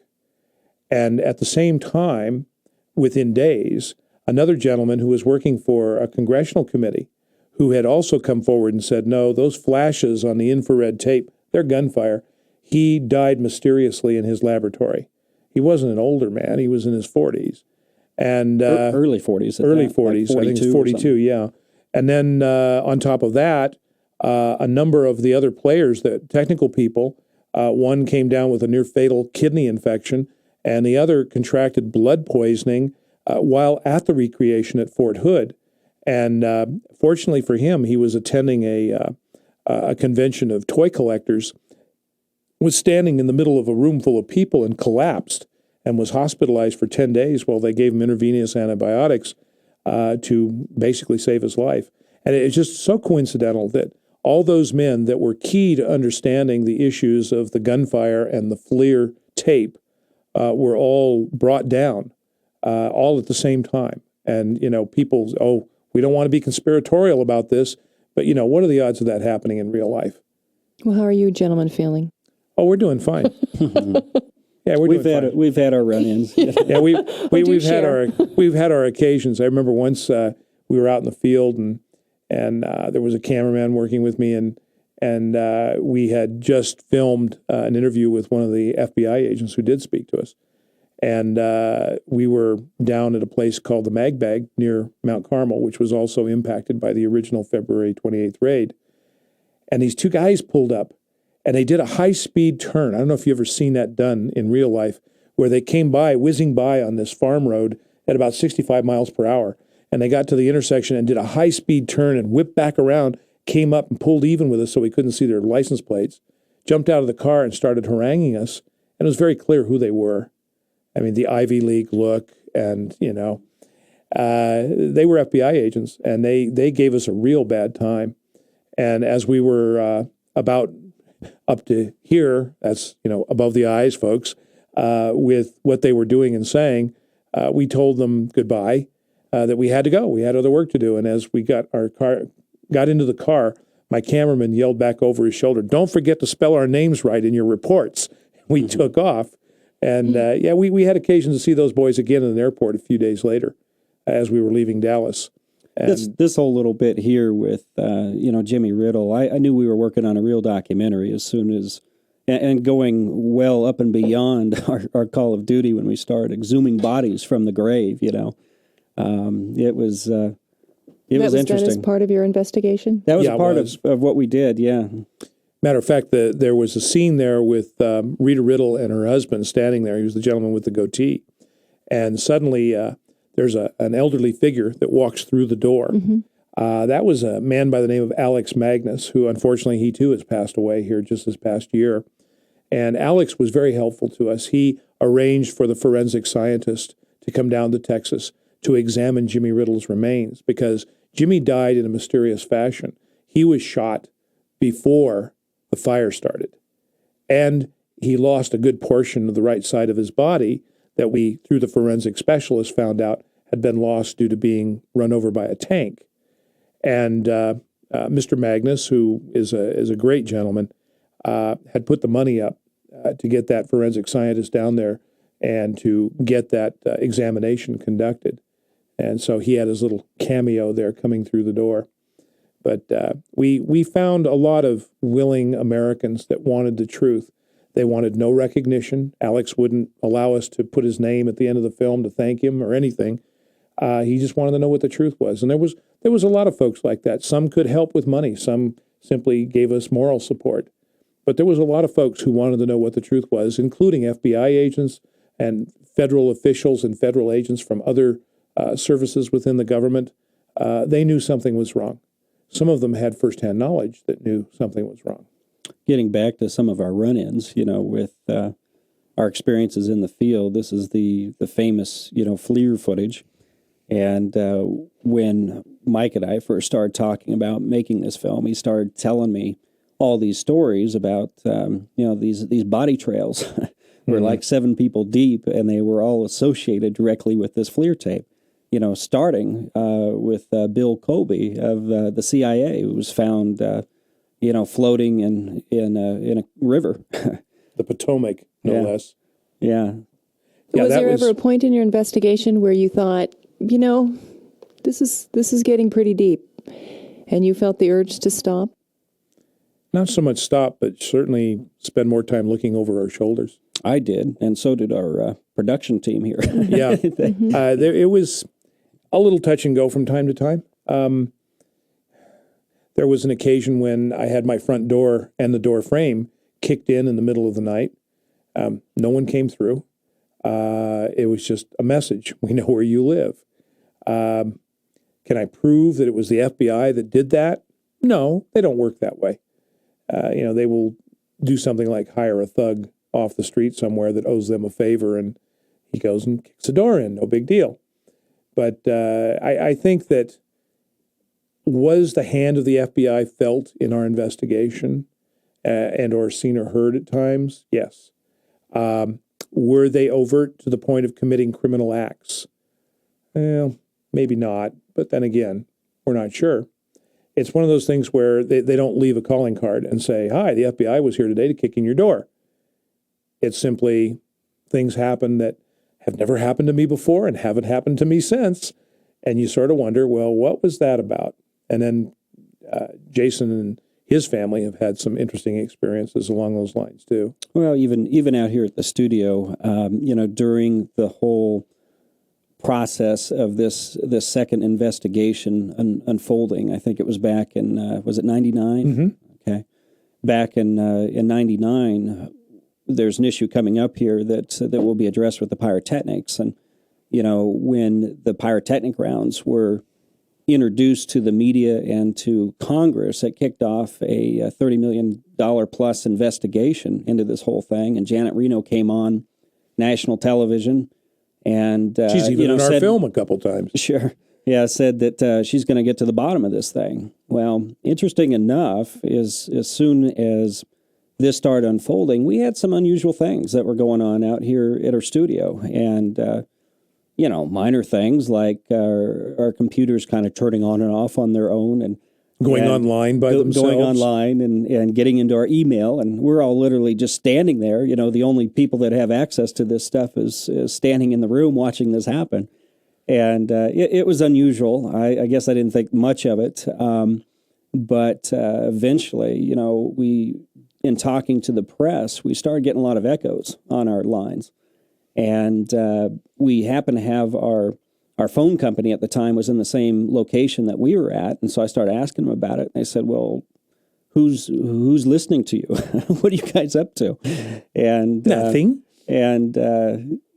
And at the same time, within days, another gentleman who was working for a congressional committee who had also come forward and said, no, those flashes on the infrared tape, they're gunfire. He died mysteriously in his laboratory. He wasn't an older man. He was in his 40s. And early 40s. Early 40s. Like I think it's 42, yeah. And then on top of that, a number of the other players, the technical people, one came down with a near-fatal kidney infection, and the other contracted blood poisoning while at the recreation at Fort Hood. And fortunately for him, he was attending a convention of toy collectors, was standing in the middle of a room full of people and collapsed and was hospitalized for 10 days while they gave him intravenous antibiotics to basically save his life. And it's just so coincidental that all those men that were key to understanding the issues of the gunfire and the FLIR tape were all brought down all at the same time. And, people, we don't want to be conspiratorial about this, but, what are the odds of that happening in real life? Well, how are you gentlemen feeling? Oh, we're doing fine. Yeah, we've had our run-ins. Yeah, we've had our occasions. I remember once we were out in the field and there was a cameraman working with me and we had just filmed an interview with one of the FBI agents who did speak to us. And we were down at a place called the Mag Bag near Mount Carmel, which was also impacted by the original February 28th raid. And these two guys pulled up. And they did a high-speed turn. I don't know if you've ever seen that done in real life, where they came whizzing by on this farm road at about 65 miles per hour. And they got to the intersection and did a high-speed turn and whipped back around, came up and pulled even with us so we couldn't see their license plates, jumped out of the car and started haranguing us. And it was very clear who they were. I mean, the Ivy League look and, they were FBI agents, and they gave us a real bad time. And as we were about up to here, that's, above the eyes, folks, with what they were doing and saying, we told them goodbye, that we had to go. We had other work to do. And as we got into the car, my cameraman yelled back over his shoulder, "Don't forget to spell our names right in your reports." We took off. And we had occasion to see those boys again in an airport a few days later as we were leaving Dallas. And This whole little bit here with, Jimmy Riddle, I knew we were working on a real documentary as soon as, and going well up and beyond our Call of Duty when we started, exhuming bodies from the grave, It was That was interesting. done as part of your investigation? That was Yeah, a part it was. of what we did, yeah. matter of fact, there was a scene there with Rita Riddle and her husband standing there. He was the gentleman with the goatee. And suddenly there's an elderly figure that walks through the door. That was a man by the name of Alex Magnus, who unfortunately he too has passed away here just this past year. And Alex was very helpful to us. He arranged for the forensic scientist to come down to Texas to examine Jimmy Riddle's remains because Jimmy died in a mysterious fashion. He was shot before the fire started. And he lost a good portion of the right side of his body that we, through the forensic specialist, found out had been lost due to being run over by a tank. And Mr. Magnus, who is a great gentleman, had put the money up to get that forensic scientist down there and to get that examination conducted. And so he had his little cameo there coming through the door. But we found a lot of willing Americans that wanted the truth. They wanted no recognition. Alex wouldn't allow us to put his name at the end of the film to thank him or anything. He just wanted to know what the truth was. And there was a lot of folks like that. Some could help with money. Some simply gave us moral support. But there was a lot of folks who wanted to know what the truth was, including FBI agents and federal officials and federal agents from other services within the government. They knew something was wrong. Some of them had firsthand knowledge that knew something was wrong. Getting back to some of our run-ins, with our experiences in the field, this is the famous, FLIR footage. And when Mike and I first started talking about making this film, he started telling me all these stories about, these body trails were like 7 people deep, and they were all associated directly with this FLIR tape. Starting with Bill Colby of the CIA, who was found, floating in a river. The Potomac, no less. Yeah. Was there ever a point in your investigation where you thought, this is getting pretty deep, and you felt the urge to stop? Not so much stop, but certainly spend more time looking over our shoulders. I did, and so did our production team here. Yeah. It was a little touch and go from time to time. There was an occasion when I had my front door and the door frame kicked in the middle of the night. No one came through. It was just a message. We know where you live. Can I prove that it was the FBI that did that? No, they don't work that way. They will do something like hire a thug off the street somewhere that owes them a favor, and he goes and kicks the door in. No big deal. But I think that was the hand of the FBI felt in our investigation and or seen or heard at times? Yes. Were they overt to the point of committing criminal acts? Well, maybe not. But then again, we're not sure. It's one of those things where they don't leave a calling card and say, "Hi, the FBI was here today to kick in your door." It's simply things happen that have never happened to me before and haven't happened to me since. And you sort of wonder, well, what was that about? And then Jason and his family have had some interesting experiences along those lines too. Well, even out here at the studio, during the whole process of this second investigation unfolding, I think it was back in was it 99? Mm-hmm. Okay, back in 99. There's an issue coming up here that will be addressed with the pyrotechnics. And, when the pyrotechnic rounds were introduced to the media and to Congress, it kicked off a $30 million plus investigation into this whole thing. And Janet Reno came on national television. And she's even in our film a couple times. Sure. Yeah, said that she's going to get to the bottom of this thing. Well, interesting enough is as soon as this started unfolding, we had some unusual things that were going on out here at our studio. And, minor things like our computers kind of turning on and off on their own. And Going online by themselves. Going online and getting into our email. And we're all literally just standing there. You know, the only people that have access to this stuff is standing in the room watching this happen. And it was unusual. I guess I didn't think much of it. But eventually, you know, in talking to the press, we started getting a lot of echoes on our lines. And we happened to have our phone company at the time was in the same location that we were at. And so I started asking them about it. And they said, well, who's listening to you? What are you guys up to? And nothing.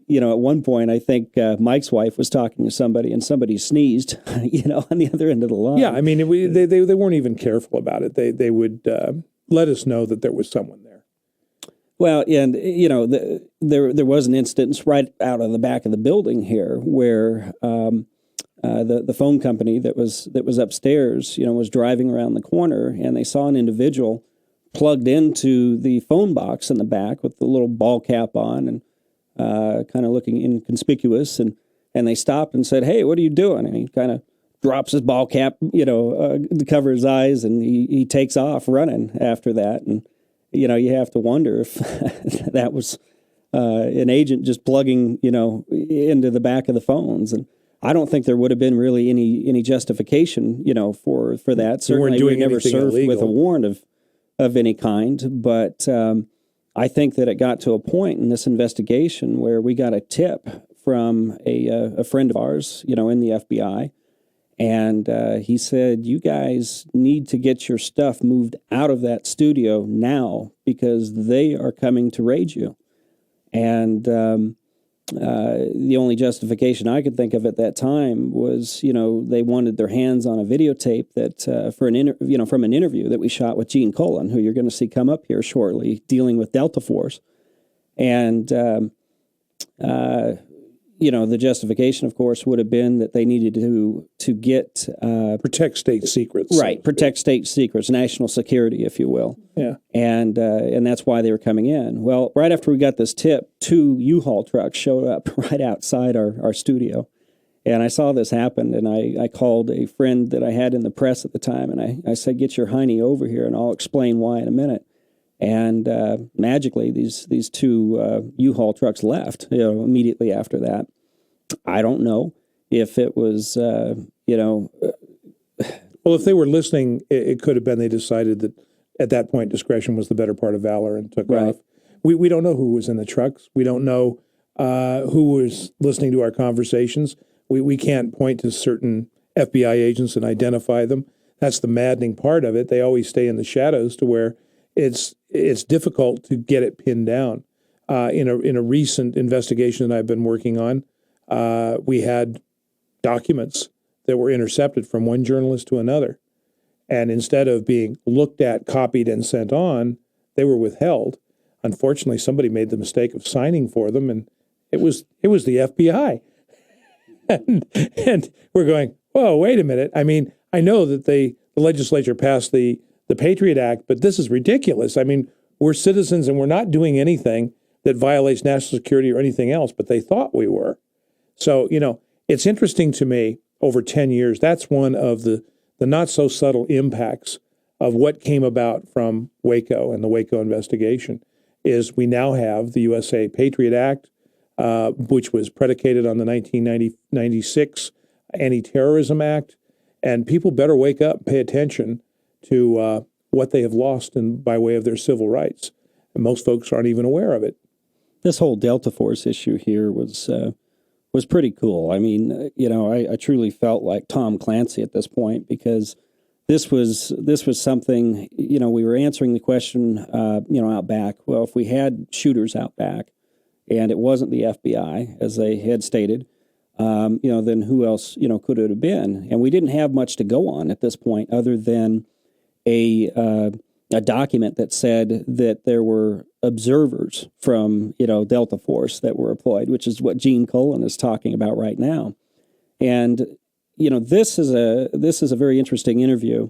You know, at one point, I think Mike's wife was talking to somebody and somebody sneezed, you know, on the other end of the line. Yeah, I mean, they weren't even careful about it. They would let us know that there was someone there. Well, and, you know, there was an instance right out of the back of the building here where the phone company that was upstairs, you know, was driving around the corner and they saw an individual plugged into the phone box in the back with the little ball cap on and kind of looking inconspicuous. And they stopped and said, "Hey, what are you doing?" And he kind of drops his ball cap, you know, to cover his eyes, and he takes off running after that. And you know, you have to wonder if that was an agent just plugging, you know, into the back of the phones. And I don't think there would have been really any justification, you know, for that. Certainly, we never served illegal with a warrant of any kind. But I think that it got to a point in this investigation where we got a tip from a friend of ours, you know, in the FBI. And he said, "You guys need to get your stuff moved out of that studio now because they are coming to raid you." And the only justification I could think of at that time was, you know, they wanted their hands on a videotape that from an interview that we shot with Gene Cullen, who you're going to see come up here shortly, dealing with Delta Force. And you know, the justification, of course, would have been that they needed to get protect state secrets, right? Protect state secrets, national security, if you will. Yeah, and that's why they were coming in. Well, right after we got this tip, 2 U-Haul trucks showed up right outside our studio, and I saw this happen. And I called a friend that I had in the press at the time, and I said, "Get your hiney over here, and I'll explain why in a minute." And magically, these 2 U-Haul trucks left, you know, immediately after that. I don't know if it was, you know. Well, if they were listening, it could have been they decided that at that point discretion was the better part of valor and took off. We don't know who was in the trucks. We don't know who was listening to our conversations. We can't point to certain FBI agents and identify them. That's the maddening part of it. They always stay in the shadows to where it's difficult to get it pinned down. In a recent investigation that I've been working on, we had documents that were intercepted from one journalist to another, and instead of being looked at, copied, and sent on, they were withheld. Unfortunately, somebody made the mistake of signing for them, and it was the FBI. and we're going, whoa, wait a minute. I mean, I know that the legislature passed the Patriot Act, but this is ridiculous. I mean, we're citizens and we're not doing anything that violates national security or anything else, but they thought we were. So, you know, it's interesting to me over 10 years, that's one of the not so subtle impacts of what came about from Waco and the Waco investigation is we now have the USA Patriot Act, which was predicated on the 1996 Anti-Terrorism Act, and people better wake up and pay attention to what they have lost by way of their civil rights. And most folks aren't even aware of it. This whole Delta Force issue here was pretty cool. I mean, you know, I truly felt like Tom Clancy at this point because this was something, you know, we were answering the question, you know, out back. Well, if we had shooters out back and it wasn't the FBI, as they had stated, you know, then who else, you know, could it have been? And we didn't have much to go on at this point other than a document that said that there were observers from, you know, Delta Force that were employed, which is what Gene Cullen is talking about right now. And, you know, this is a very interesting interview.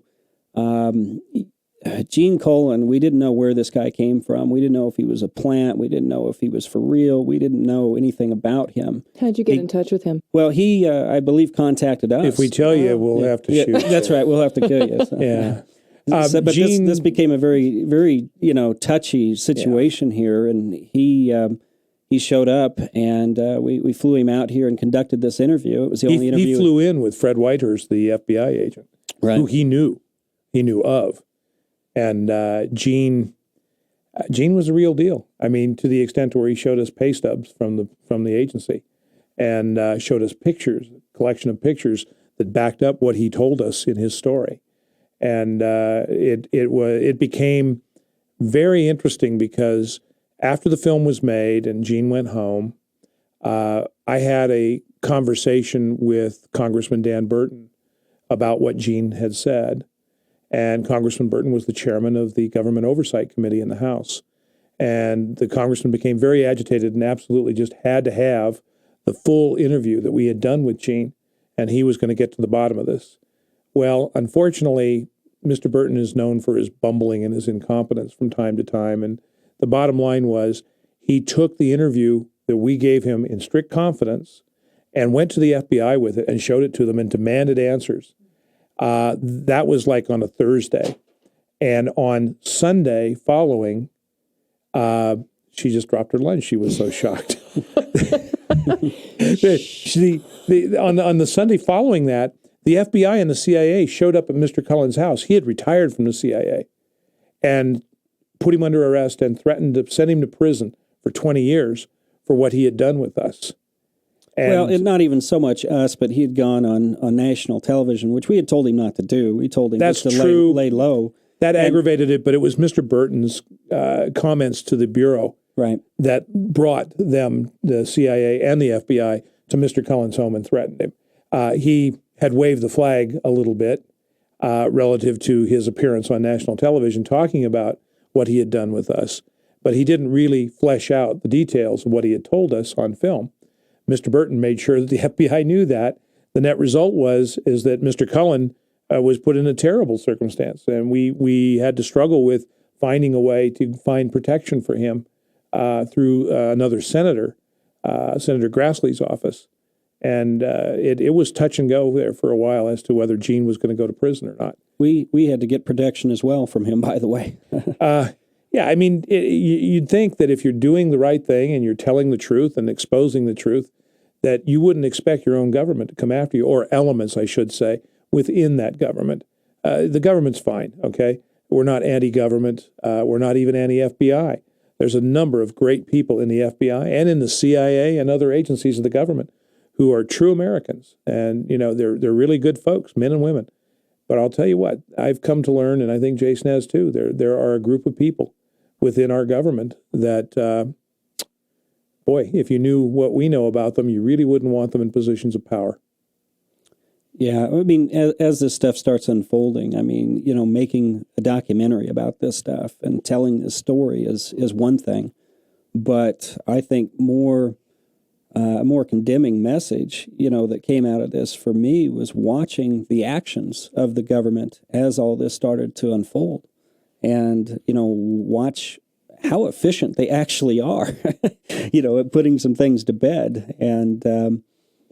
Gene Colan, we didn't know where this guy came from. We didn't know if he was a plant. We didn't know if he was for real. We didn't know anything about him. How'd you get in touch with him? Well, he, I believe, contacted us. If we tell you, we'll have to shoot. That's right. We'll have to kill you. So. Yeah. But this became a very, very, touchy situation here, and he showed up, and we flew him out here and conducted this interview. It was the only interview. He flew in with Fred Whitehurst, the FBI agent, right, who he knew of, and Gene was a real deal. I mean, to the extent where he showed us pay stubs from the agency, and showed us pictures, a collection of pictures that backed up what he told us in his story. And it became very interesting because after the film was made and Gene went home, I had a conversation with Congressman Dan Burton about what Gene had said. And Congressman Burton was the chairman of the Government Oversight Committee in the House. And the congressman became very agitated and absolutely just had to have the full interview that we had done with Gene, and he was going to get to the bottom of this. Well, unfortunately, Mr. Burton is known for his bumbling and his incompetence from time to time. And the bottom line was he took the interview that we gave him in strict confidence and went to the FBI with it and showed it to them and demanded answers. That was like on a Thursday. And on Sunday following, she just dropped her lunch. She was so shocked. On the Sunday following that, the FBI and the CIA showed up at Mr. Cullen's house. He had retired from the CIA and put him under arrest and threatened to send him to prison for 20 years for what he had done with us. And well, not even so much us, but he had gone on national television, which we had told him not to do. We told him that's just to true. Lay low. That aggravated it, but it was Mr. Burton's comments to the Bureau that brought them, the CIA and the FBI, to Mr. Cullen's home and threatened him. He had waved the flag a little bit relative to his appearance on national television talking about what he had done with us, but he didn't really flesh out the details of what he had told us on film. Mr. Burton made sure that the FBI knew that. The net result is that Mr. Cullen was put in a terrible circumstance, and we had to struggle with finding a way to find protection for him through another senator, Senator Grassley's office. And it was touch and go there for a while as to whether Gene was going to go to prison or not. We had to get protection as well from him, by the way. Yeah, I mean, you'd think that if you're doing the right thing and you're telling the truth and exposing the truth, that you wouldn't expect your own government to come after you, or elements, I should say, within that government. The government's fine, okay? We're not anti-government. We're not even anti-FBI. There's a number of great people in the FBI and in the CIA and other agencies of the government who are true Americans. And, they're really good folks, men and women. But I'll tell you what, I've come to learn, and I think Jason has too, there are a group of people within our government that, boy, if you knew what we know about them, you really wouldn't want them in positions of power. Yeah, I mean, as this stuff starts unfolding, I mean, making a documentary about this stuff and telling this story is one thing. But I think a more condemning message, that came out of this for me was watching the actions of the government as all this started to unfold, and watch how efficient they actually are, at putting some things to bed and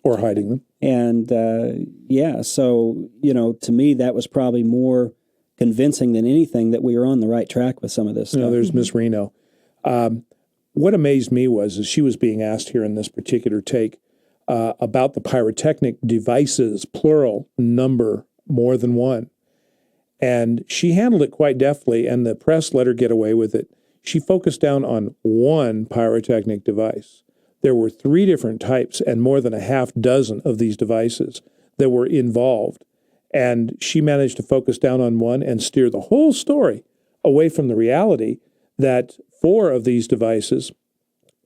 or hiding them. And so to me that was probably more convincing than anything that we were on the right track with some of this stuff. There's Miss Reno. What amazed me was she was being asked here in this particular take about the pyrotechnic devices, plural, number more than one. And she handled it quite deftly, and the press let her get away with it. She focused down on one pyrotechnic device. There were 3 different types and more than a half dozen of these devices that were involved. And she managed to focus down on one and steer the whole story away from the reality that 4 of these devices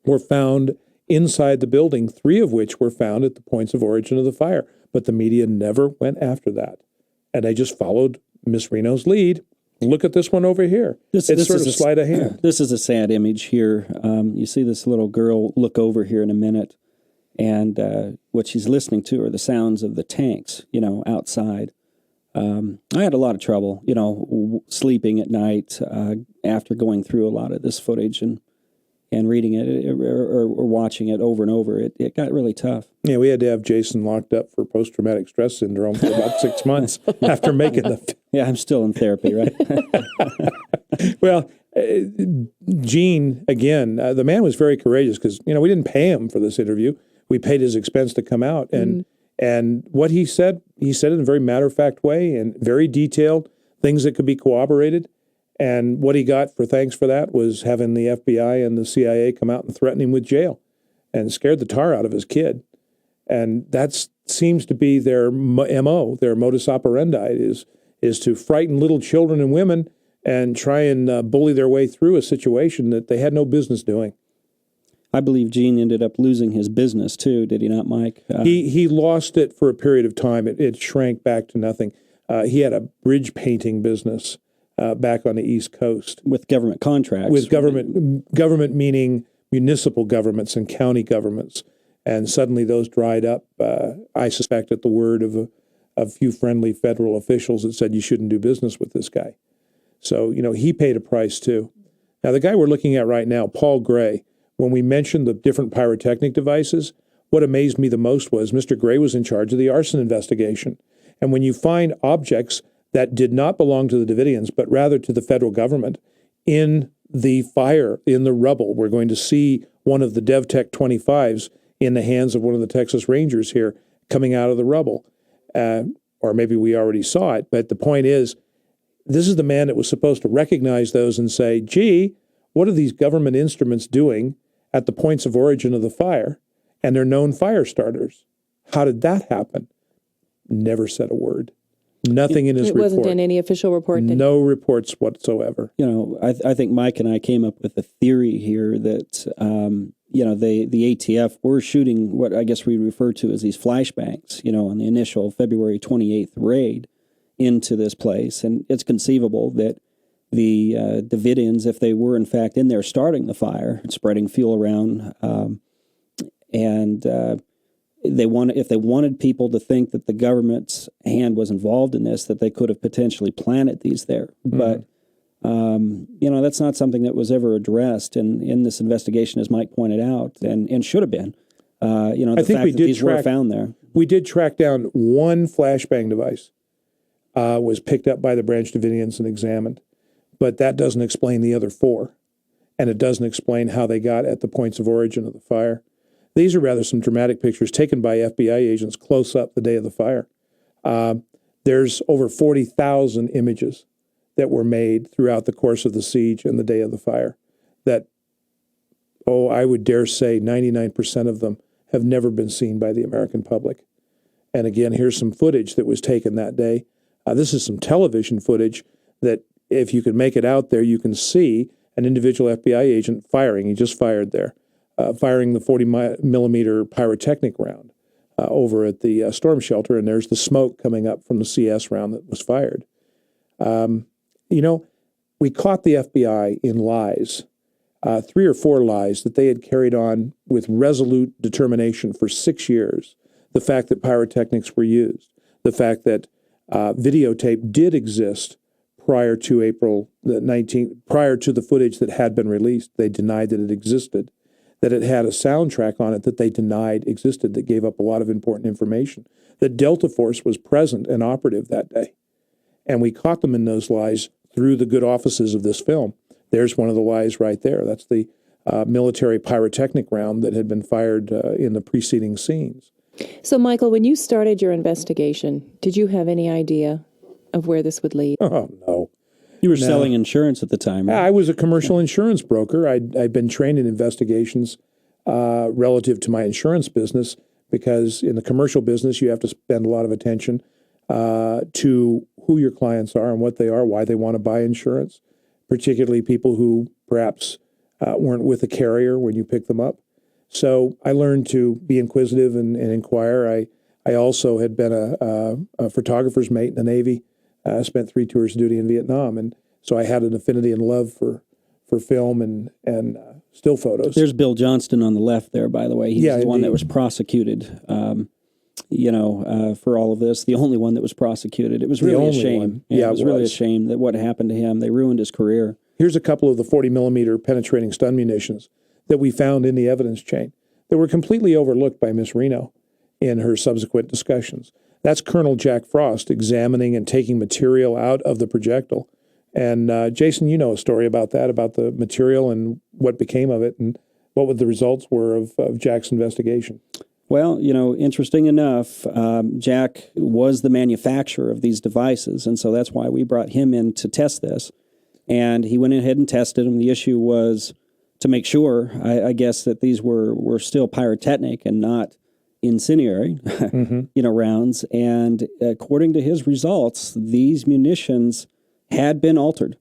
were found inside the building, 3 of which were found at the points of origin of the fire. But the media never went after that. And they just followed Miss Reno's lead. Look at this one over here. It's sort of sleight of hand. This is a sad image here. You see this little girl look over here in a minute, and what she's listening to are the sounds of the tanks, outside. I had a lot of trouble, sleeping at night after going through a lot of this footage and reading it or watching it over and over. It got really tough. Yeah, we had to have Jason locked up for post-traumatic stress syndrome for about 6 months after making the film. Yeah, I'm still in therapy, right? Well, Gene, again, the man was very courageous because, we didn't pay him for this interview. We paid his expense to come out. And what he said in a very matter-of-fact way and very detailed, things that could be corroborated. And what he got for thanks for that was having the FBI and the CIA come out and threaten him with jail and scared the tar out of his kid. And that seems to be their MO, their modus operandi is to frighten little children and women and try and bully their way through a situation that they had no business doing. I believe Gene ended up losing his business too, did he not, Mike? He lost it for a period of time. It shrank back to nothing. He had a bridge painting business back on the East Coast. With government contracts. With government meaning municipal governments and county governments. And suddenly those dried up, I suspect, at the word of a few friendly federal officials that said you shouldn't do business with this guy. So, he paid a price too. Now, the guy we're looking at right now, Paul Gray, when we mentioned the different pyrotechnic devices, what amazed me the most was Mr. Gray was in charge of the arson investigation. And when you find objects that did not belong to the Davidians, but rather to the federal government, in the fire, in the rubble, we're going to see one of the DevTech 25s in the hands of one of the Texas Rangers here coming out of the rubble. Or maybe we already saw it, but the point is, this is the man that was supposed to recognize those and say, gee, what are these government instruments doing at the points of origin of the fire? And they're known fire starters. How did that happen? Never said a word. Nothing in his report. It wasn't in any official report? No reports whatsoever. I think Mike and I came up with a theory here that, the ATF were shooting what I guess we refer to as these flashbangs, on the initial February 28th raid into this place. And it's conceivable that the Davidians, if they were in fact in there starting the fire, spreading fuel around, if they wanted people to think that the government's hand was involved in this, that they could have potentially planted these there. Mm-hmm. But, that's not something that was ever addressed in this investigation, as Mike pointed out, and should have been. The I think fact that these were found there. We did track down one flashbang device, was picked up by the Branch Davidians and examined. But that doesn't explain the other four. And it doesn't explain how they got at the points of origin of the fire. These are rather some dramatic pictures taken by FBI agents close up the day of the fire. There's over 40,000 images that were made throughout the course of the siege and the day of the fire that, I would dare say 99% of them have never been seen by the American public. And again, here's some footage that was taken that day. This is some television footage that if you can make it out there, you can see an individual FBI agent firing. He just fired there, firing the 40 millimeter pyrotechnic round over at the storm shelter. And there's the smoke coming up from the CS round that was fired. We caught the FBI in lies, 3 or 4 lies that they had carried on with resolute determination for 6 years. The fact that pyrotechnics were used, the fact that videotape did exist prior to April the 19th, prior to the footage that had been released. They denied that it existed, that it had a soundtrack on it that they denied existed that gave up a lot of important information, that Delta Force was present and operative that day. And we caught them in those lies through the good offices of this film. There's one of the lies right there. That's the military pyrotechnic round that had been fired in the preceding scenes. So, Michael, when you started your investigation, did you have any idea of where this would lead? Oh, no. You were selling insurance at the time, right? I was a commercial insurance broker. I'd been trained in investigations relative to my insurance business because in the commercial business, you have to spend a lot of attention to who your clients are and what they are, why they want to buy insurance, particularly people who perhaps weren't with a carrier when you pick them up. So I learned to be inquisitive and inquire. I also had been a photographer's mate in the Navy. I spent 3 tours of duty in Vietnam, and so I had an affinity and love for film and still photos. There's Bill Johnston on the left there, by the way. He's the one that was prosecuted for all of this, the only one that was prosecuted. It was really a only shame. one. Yeah, Yeah, it was it really a was. shame that what happened to him. They ruined his career. Here's a couple of the 40 millimeter penetrating stun munitions that we found in the evidence chain that were completely overlooked by Miss Reno in her subsequent discussions. That's Colonel Jack Frost examining and taking material out of the projectile. And Jason, you know a story about that, about the material and what became of it and what the results were of Jack's investigation. Well, interesting enough, Jack was the manufacturer of these devices, and so that's why we brought him in to test this. And he went ahead and tested them. The issue was to make sure, I guess, that these were still pyrotechnic and not incendiary, rounds. And according to his results, these munitions had been altered.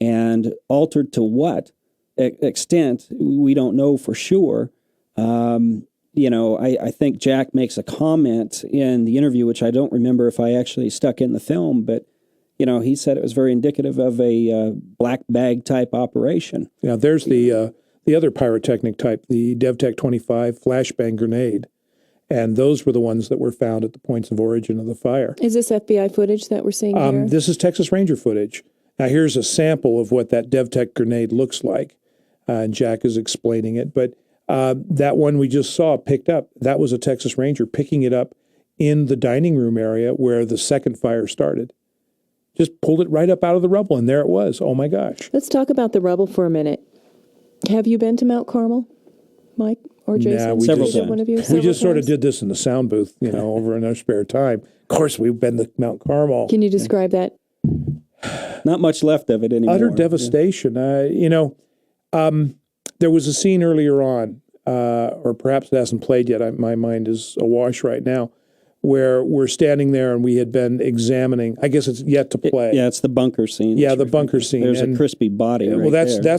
And altered to what extent, we don't know for sure. I think Jack makes a comment in the interview, which I don't remember if I actually stuck in the film, but he said it was very indicative of a black bag type operation. Yeah, there's the other pyrotechnic type, the DevTech 25 flashbang grenade. And those were the ones that were found at the points of origin of the fire. Is this FBI footage that we're seeing here? This is Texas Ranger footage. Now, here's a sample of what that DevTech grenade looks like. And Jack is explaining it. But that one we just saw picked up, that was a Texas Ranger picking it up in the dining room area where the second fire started. Just pulled it right up out of the rubble, and there it was. Oh, my gosh. Let's talk about the rubble for a minute. Have you been to Mount Carmel, Mike or Jason? Nah, we Several just, times. One of you? we just sort of times? did this in the sound booth, over in our spare time. Of course, we've been to Mount Carmel. Can you describe that? Not much left of it anymore. Utter devastation. There was a scene earlier on, or perhaps it hasn't played yet. My mind is awash right now, where we're standing there and we had been examining. I guess it's yet to play. Yeah, it's the bunker scene. Yeah, the bunker scene. There's And- a crispy body. Well, right that's there.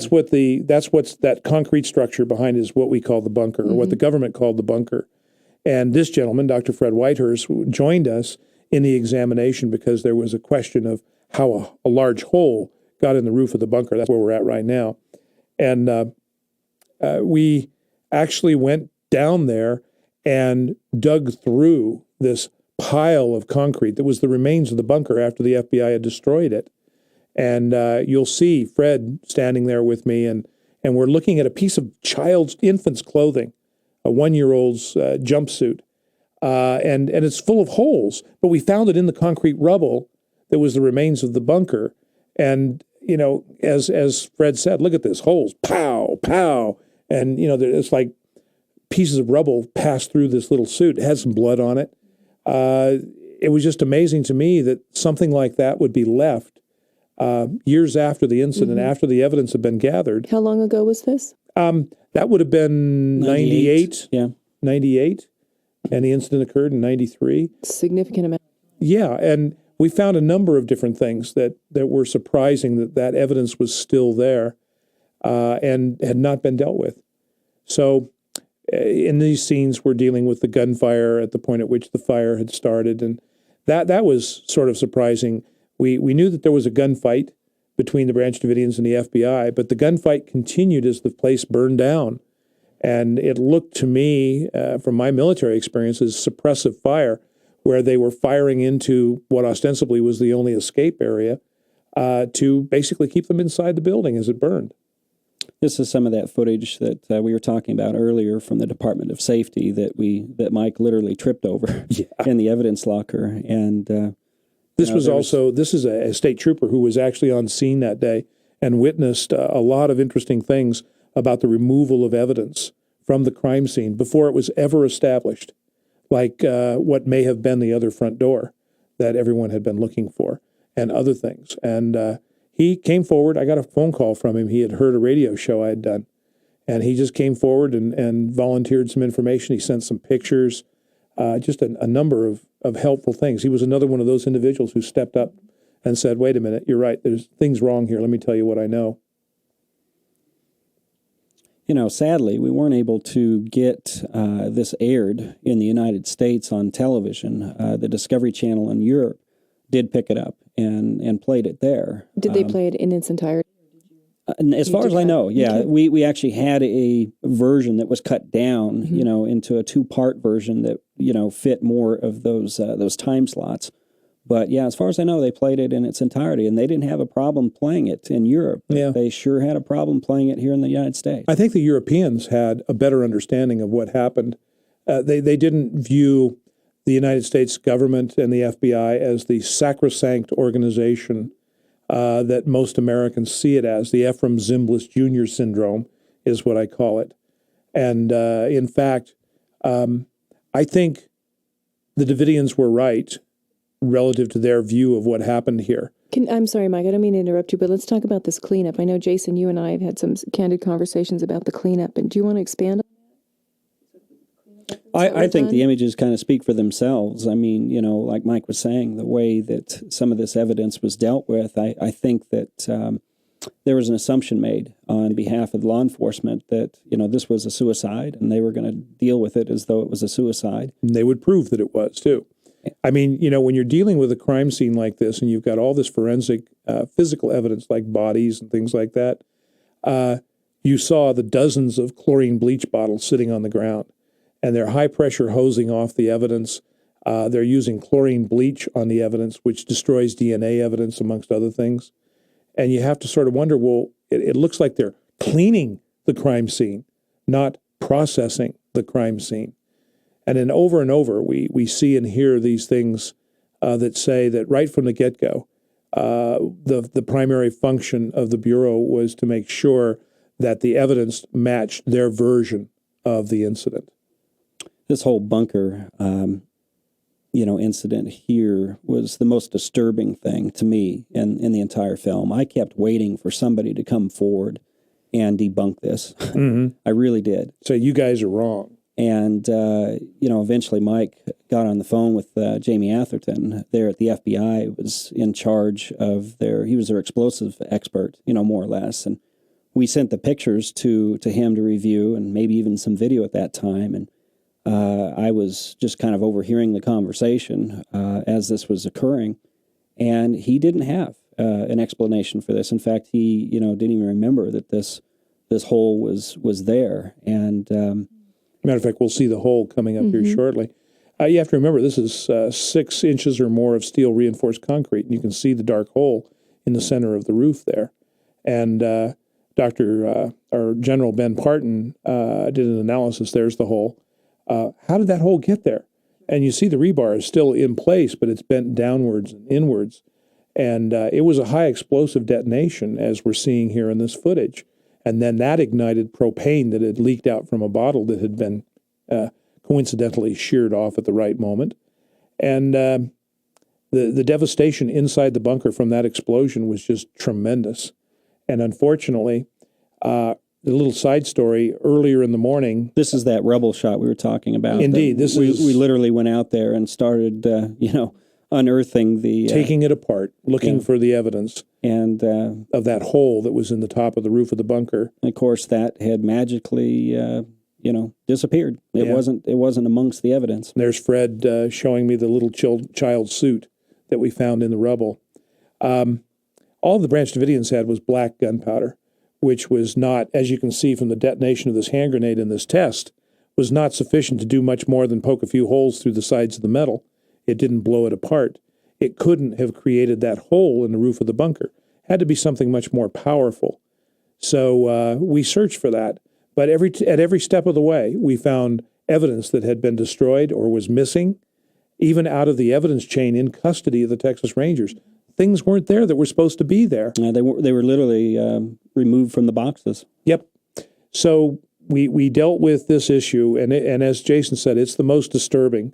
that's what's that concrete structure behind is what we call the bunker, or what the government called the bunker. And this gentleman, Dr. Fred Whitehurst, joined us in the examination because there was a question of how a large hole got in the roof of the bunker. That's where we're at right now. And we actually went down there and dug through this pile of concrete that was the remains of the bunker after the FBI had destroyed it. And you'll see Fred standing there with me, and we're looking at a piece of infant's clothing, a 1-year-old's jumpsuit. And it's full of holes, but we found it in the concrete rubble that was the remains of the bunker. And, as Fred said, look at this, holes, pow, pow. And, it's like pieces of rubble passed through this little suit. It had some blood on it. It was just amazing to me that something like that would be left years after the incident, after the evidence had been gathered. How long ago was this? That would have been 98. Yeah. 98. And the incident occurred in 93. Significant amount. Yeah, and we found a number of different things that were surprising that evidence was still there and had not been dealt with. So in these scenes, we're dealing with the gunfire at the point at which the fire had started, and that was sort of surprising. We knew that there was a gunfight between the Branch Davidians and the FBI, but the gunfight continued as the place burned down. And it looked to me, from my military experience, as suppressive fire, where they were firing into what ostensibly was the only escape area to basically keep them inside the building as it burned. This is some of that footage that we were talking about earlier from the Department of Safety that Mike literally tripped over in the evidence locker. And this is a state trooper who was actually on scene that day and witnessed a lot of interesting things about the removal of evidence from the crime scene before it was ever established, like what may have been the other front door that everyone had been looking for and other things. And he came forward. I got a phone call from him. He had heard a radio show I had done, and he just came forward and volunteered some information. He sent some pictures, just a number of helpful things. He was another one of those individuals who stepped up and said, wait a minute, you're right. There's things wrong here. Let me tell you what I know. Sadly, we weren't able to get this aired in the United States on television. The Discovery Channel in Europe did pick it up and played it there. Did they play it in its entirety? And as far as I know, yeah, Okay. we actually had a version that was cut down, you know, into a 2-part version that, you know, fit more of those time slots. But yeah, as far as I know, they played it in its entirety, and they didn't have a problem playing it in Europe. But Yeah. they sure had a problem playing it here in the United States. I think the Europeans had a better understanding of what happened. They didn't view the United States government and the FBI as the sacrosanct organization that most Americans see it as. The Ephraim Zimbalist Jr. syndrome is what I call it. And in fact, I think the Davidians were right relative to their view of what happened here. I'm sorry, Mike, I don't mean to interrupt you, but let's talk about this cleanup. I know, Jason, you and I have had some candid conversations about the cleanup, and do you want to expand on I think the images kind of speak for themselves. I mean, you know, like Mike was saying, the way that some of this evidence was dealt with, I think that there was an assumption made on behalf of law enforcement that, you know, this was a suicide and they were going to deal with it as though it was a suicide. And they would prove that it was, too. I mean, you know, when you're dealing with a crime scene like this and you've got all this forensic physical evidence like bodies and things like that, you saw the dozens of chlorine bleach bottles sitting on the ground. And they're high-pressure hosing off the evidence. They're using chlorine bleach on the evidence, which destroys DNA evidence, amongst other things. And you have to sort of wonder, well, it looks like they're cleaning the crime scene, not processing the crime scene. And then over and over, we see and hear these things that say that right from the get-go, the primary function of the Bureau was to make sure that the evidence matched their version of the incident. This whole bunker, you know, incident here was the most disturbing thing to me in the entire film. I kept waiting for somebody to come forward and debunk this. Mm-hmm. I really did. So you guys are wrong. And, you know, eventually Mike got on the phone with Jamie Atherton there at the FBI, was in charge of he was their explosive expert, you know, more or less. And we sent the pictures to him to review and maybe even some video at that time. And I was just kind of overhearing the conversation as this was occurring, and he didn't have an explanation for this. In fact, he, you know, didn't even remember that this hole was there. And matter of fact, we'll see the hole coming up here shortly. You have to remember, this is 6 inches or more of steel reinforced concrete, and you can see the dark hole in the center of the roof there. And our General Ben Parton did an analysis. There's the hole. How did that hole get there? And you see the rebar is still in place, but it's bent downwards and inwards. And it was a high explosive detonation, as we're seeing here in this footage. And then that ignited propane that had leaked out from a bottle that had been coincidentally sheared off at the right moment. And the devastation inside the bunker from that explosion was just tremendous. And unfortunately, the little side story, earlier in the morning. This is that rebel shot we were talking about. Indeed. We literally went out there and started, you know, unearthing taking it apart, looking for the evidence and of that hole that was in the top of the roof of the bunker. And of course, that had magically, you know, disappeared. It wasn't amongst the evidence. There's Fred showing me the little child suit that we found in the rubble. All the Branch Davidians had was black gunpowder, which was not, as you can see from the detonation of this hand grenade in this test, was not sufficient to do much more than poke a few holes through the sides of the metal. It didn't blow it apart. It couldn't have created that hole in the roof of the bunker. It had to be something much more powerful. So we searched for that. But at every step of the way, we found evidence that had been destroyed or was missing, even out of the evidence chain in custody of the Texas Rangers. Things weren't there that were supposed to be there. They were literally removed from the boxes. Yep. So we dealt with this issue, and as Jason said, it's the most disturbing.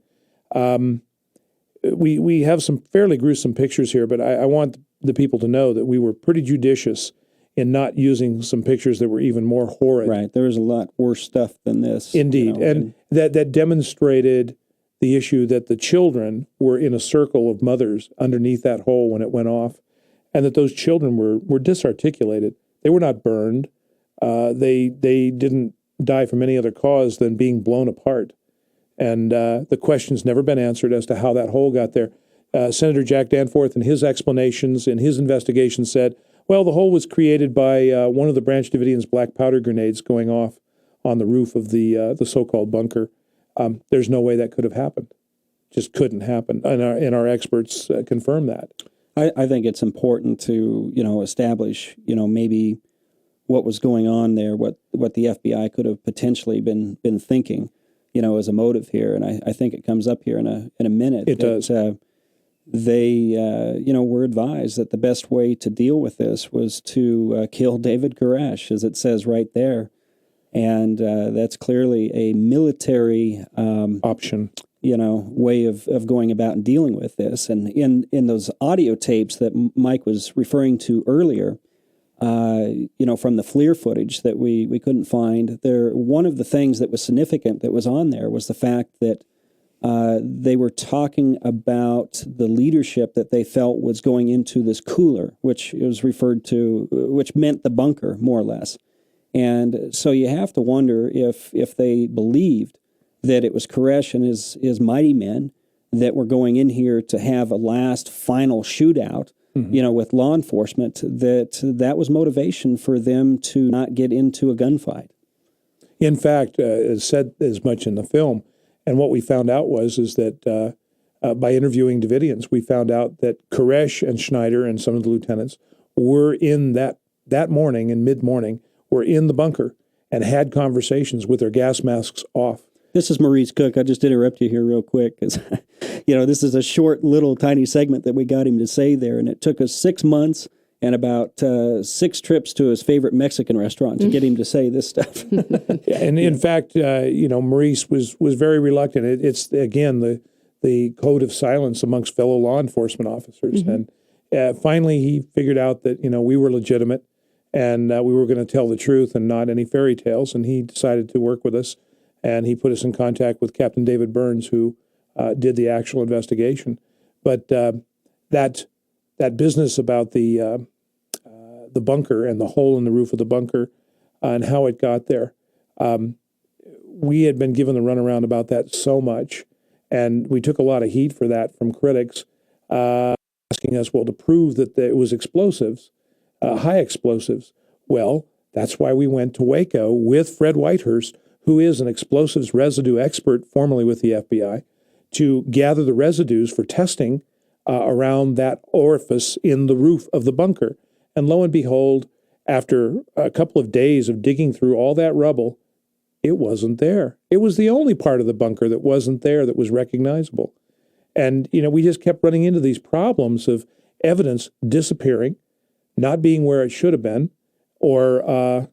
We have some fairly gruesome pictures here, but I want the people to know that we were pretty judicious in not using some pictures that were even more horrid. Right. There was a lot worse stuff than this. Indeed. You know, and that demonstrated the issue that the children were in a circle of mothers underneath that hole when it went off, and that those children were disarticulated. They were not burned. They didn't die from any other cause than being blown apart. And the question's never been answered as to how that hole got there. Senator Jack Danforth, in his explanations, in his investigation, said, Well, the hole was created by one of the Branch Davidians' black powder grenades going off on the roof of the so-called bunker. There's no way that could have happened. Just couldn't happen, and our experts confirm that. I think it's important to, establish, maybe what was going on there, what the FBI could have potentially been thinking, as a motive here. And I think it comes up here in a minute. It does. They, were advised that the best way to deal with this was to kill David Koresh, as it says right there. And that's clearly a military option, way of going about and dealing with this. And in those audio tapes that Mike was referring to earlier, from the FLIR footage that we couldn't find, one of the things that was significant that was on there was the fact that they were talking about the leadership that they felt was going into this cooler, which was referred to, which meant the bunker, more or less. And so you have to wonder if they believed that it was Koresh and his mighty men that were going in here to have a last final shootout, with law enforcement, that was motivation for them to not get into a gunfight. In fact, it's said as much in the film. And what we found out is that by interviewing Davidians, we found out that Koresh and Schneider and some of the lieutenants were in that morning, in mid-morning, were in the bunker and had conversations with their gas masks off. This is Maurice Cook. I just interrupt you here real quick because, this is a short, little, tiny segment that we got him to say there, and it took us 6 months and about 6 trips to his favorite Mexican restaurant to get him to say this stuff. And in fact, Maurice was very reluctant. It's again the code of silence amongst fellow law enforcement officers, and finally he figured out that we were legitimate. And we were going to tell the truth and not any fairy tales. And he decided to work with us. And he put us in contact with Captain David Burns, who did the actual investigation. But that business about the bunker and the hole in the roof of the bunker and how it got there, we had been given the runaround about that so much. And we took a lot of heat for that from critics, asking us, to prove that it was explosives. High explosives. Well, that's why we went to Waco with Fred Whitehurst, who is an explosives residue expert, formerly with the FBI, to gather the residues for testing around that orifice in the roof of the bunker. And lo and behold, after a couple of days of digging through all that rubble, it wasn't there. It was the only part of the bunker that wasn't there that was recognizable. And, we just kept running into these problems of evidence disappearing, not being where it should have been, or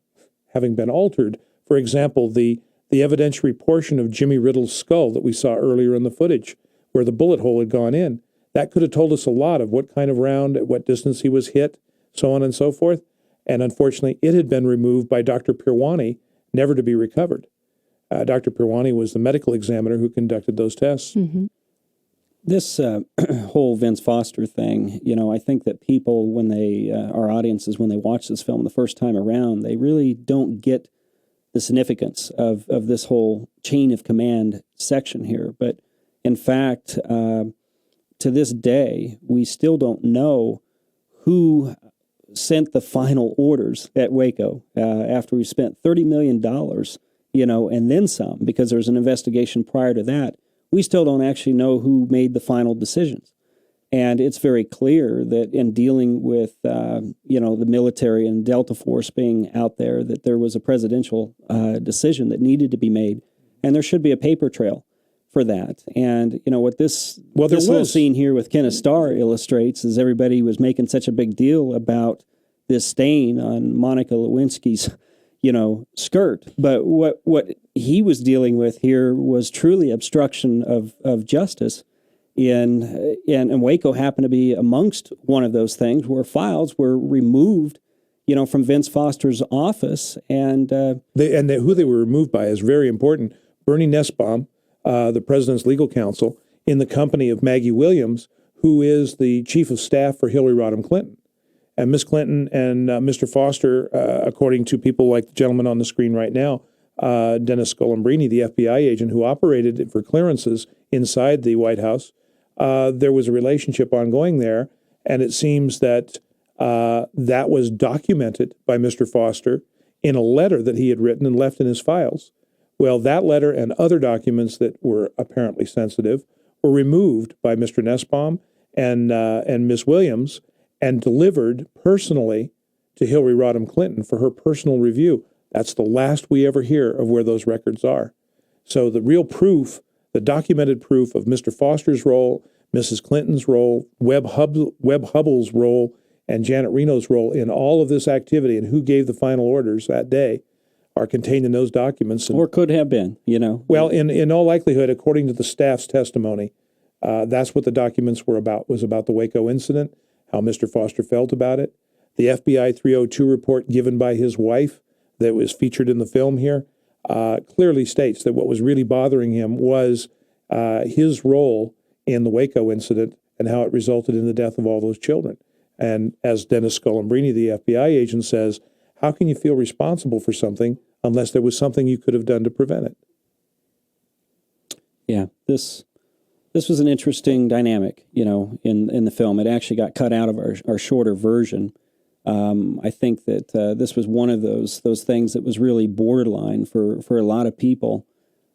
having been altered. For example, the evidentiary portion of Jimmy Riddle's skull that we saw earlier in the footage, where the bullet hole had gone in, that could have told us a lot of what kind of round, at what distance he was hit, so on and so forth. And unfortunately, it had been removed by Dr. Pirwani, never to be recovered. Dr. Pirwani was the medical examiner who conducted those tests. Mm-hmm. This whole Vince Foster thing, I think that people, when our audiences, when they watch this film the first time around, they really don't get the significance of this whole chain of command section here. But in fact, to this day, we still don't know who sent the final orders at Waco after we spent $30 million, and then some, because there's an investigation prior to that. We still don't actually know who made the final decisions. And it's very clear that in dealing with, the military and Delta Force being out there, that there was a presidential decision that needed to be made. And there should be a paper trail for that. And, what this whole scene here with Kenneth Starr illustrates is everybody was making such a big deal about this stain on Monica Lewinsky's skirt. But what he was dealing with here was truly obstruction of justice. And Waco happened to be amongst one of those things where files were removed, from Vince Foster's office. And who they were removed by is very important. Bernie Nussbaum, the president's legal counsel, in the company of Maggie Williams, who is the chief of staff for Hillary Rodham Clinton. And Miss Clinton and Mr. Foster, according to people like the gentleman on the screen right now, Dennis Scolombrini, the FBI agent who operated for clearances inside the White House, there was a relationship ongoing there. And it seems that that was documented by Mr. Foster in a letter that he had written and left in his files. Well, that letter and other documents that were apparently sensitive were removed by Mr. Nussbaum and Miss Williams and delivered personally to Hillary Rodham Clinton for her personal review. That's the last we ever hear of where those records are. So the real proof, the documented proof of Mr. Foster's role, Mrs. Clinton's role, Webb Hubbell's role, and Janet Reno's role in all of this activity and who gave the final orders that day are contained in those documents. And, or could have been, you know. well, in all likelihood, according to the staff's testimony, that's what the documents were about, was about the Waco incident, how Mr. Foster felt about it. The FBI 302 report given by his wife that was featured in the film here clearly states that what was really bothering him was his role in the Waco incident and how it resulted in the death of all those children. And as Dennis Scolambrini, the FBI agent, says, how can you feel responsible for something unless there was something you could have done to prevent it? Yeah, this was an interesting dynamic, you know, in the film. It actually got cut out of our shorter version. I think that this was one of those things that was really borderline for a lot of people.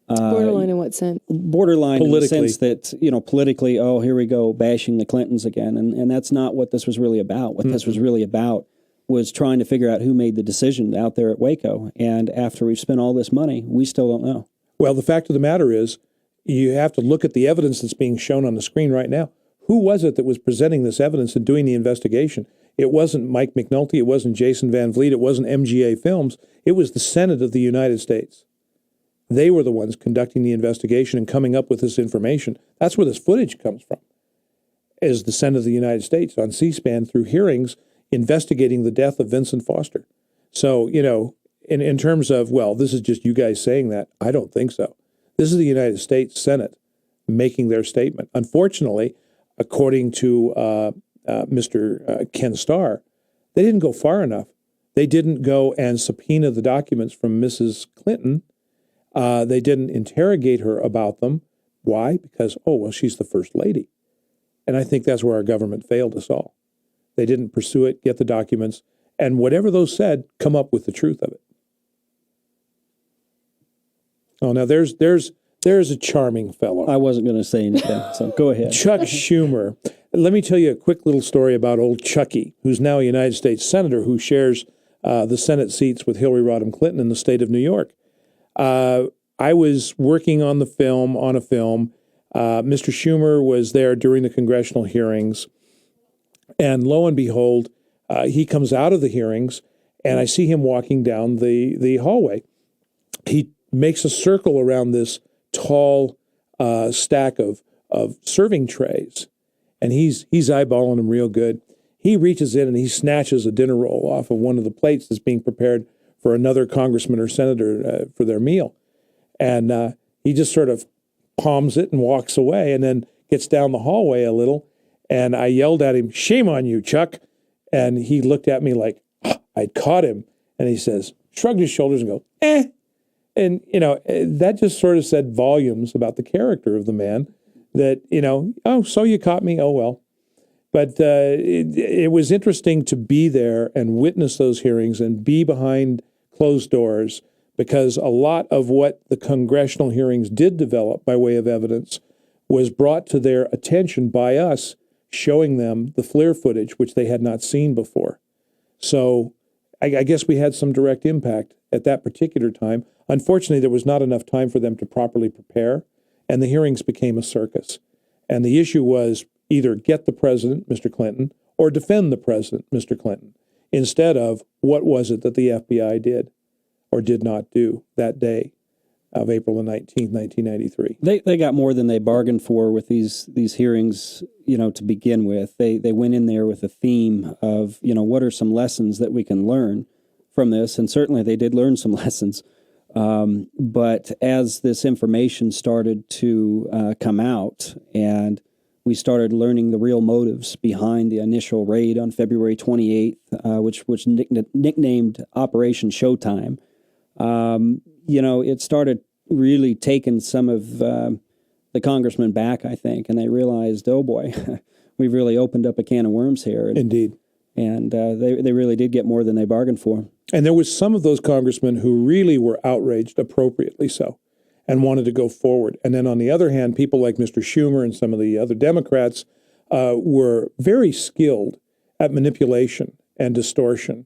Borderline in what sense? Borderline in the Politically. sense that, you know, politically, oh, here we go, bashing the Clintons again. And that's not what this was really about. What this was really about was trying to figure out who made the decision out there at Waco. And after we've spent all this money, we still don't know. Well, the fact of the matter is, you have to look at the evidence that's being shown on the screen right now. Who was it that was presenting this evidence and doing the investigation? It wasn't Mike McNulty. It wasn't Jason Van Vliet. It wasn't MGA Films. It was the Senate of the United States. They were the ones conducting the investigation and coming up with this information. That's where this footage comes from, is the Senate of the United States on C-SPAN through hearings investigating the death of Vincent Foster. So, you know, in terms of, well, this is just you guys saying that, I don't think so. This is the United States Senate making their statement. Unfortunately, according to Mr. Ken Starr, they didn't go far enough. They didn't go and subpoena the documents from Mrs. Clinton. They didn't interrogate her about them. Why? Because, oh, well, she's the first lady. And I think that's where our government failed us all. They didn't pursue it, get the documents, and whatever those said, come up with the truth of it. Oh, now there's a charming fellow. I wasn't going to say anything, so go ahead. Chuck Schumer. Let me tell you a quick little story about old Chucky, who's now a United States Senator who shares the Senate seats with Hillary Rodham Clinton in the state of New York. I was working on a film. Mr. Schumer was there during the congressional hearings. And lo and behold, he comes out of the hearings, and I see him walking down the hallway. He makes a circle around this tall stack of serving trays, and he's eyeballing them real good. He reaches in and he snatches a dinner roll off of one of the plates that's being prepared for another congressman or senator for their meal. And he just sort of palms it and walks away and then gets down the hallway a little. And I yelled at him, "Shame on you, Chuck." And he looked at me like I'd caught him. And he says, shrugged his shoulders and go, eh. And, you know, that just sort of said volumes about the character of the man that, you know, oh, so you caught me. Oh, well. But it was interesting to be there and witness those hearings and be behind closed doors, because a lot of what the congressional hearings did develop by way of evidence was brought to their attention by us, showing them the FLIR footage, which they had not seen before. So I guess we had some direct impact at that particular time. Unfortunately, there was not enough time for them to properly prepare, and the hearings became a circus. And the issue was either get the president, Mr. Clinton, or defend the president, Mr. Clinton, instead of what was it that the FBI did or did not do that day of April the 19th, 1993. They got more than they bargained for with these hearings, you know, to begin with. They went in there with a theme of, you know, what are some lessons that we can learn from this? And certainly they did learn some lessons. But as this information started to come out and we started learning the real motives behind the initial raid on February 28th, which nicknamed Operation Showtime, you know, it started really taking some of the congressmen back, I think, and they realized, oh boy, we've really opened up a can of worms here. Indeed. And they really did get more than they bargained for. And there was some of those congressmen who really were outraged, appropriately so, and wanted to go forward. And then on the other hand, people like Mr. Schumer and some of the other Democrats were very skilled at manipulation and distortion.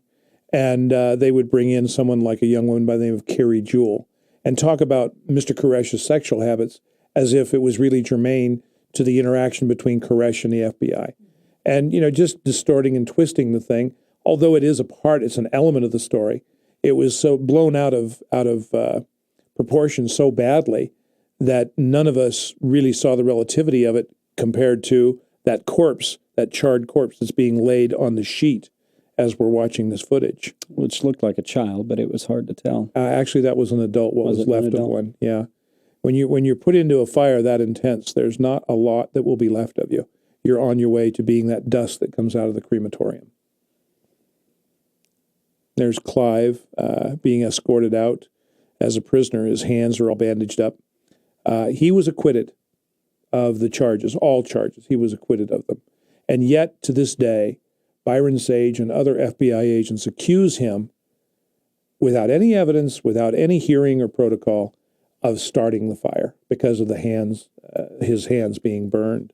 And they would bring in someone like a young woman by the name of Carrie Jewell and talk about Mr. Koresh's sexual habits as if it was really germane to the interaction between Koresh and the FBI. And, just distorting and twisting the thing, although it is it's an element of the story. It was so blown out of proportion so badly that none of us really saw the relativity of it compared to that corpse, that charred corpse that's being laid on the sheet as we're watching this footage. Which looked like a child, but it was hard to tell. Actually, that was an adult, what was left of one. Yeah. When you're put into a fire that intense, there's not a lot that will be left of you. You're on your way to being that dust that comes out of the crematorium. There's Clive being escorted out as a prisoner. His hands are all bandaged up. He was acquitted of the charges, all charges. He was acquitted of them. And yet, to this day, Byron Sage and other FBI agents accuse him, without any evidence, without any hearing or protocol, of starting the fire because of the hands, his hands being burned.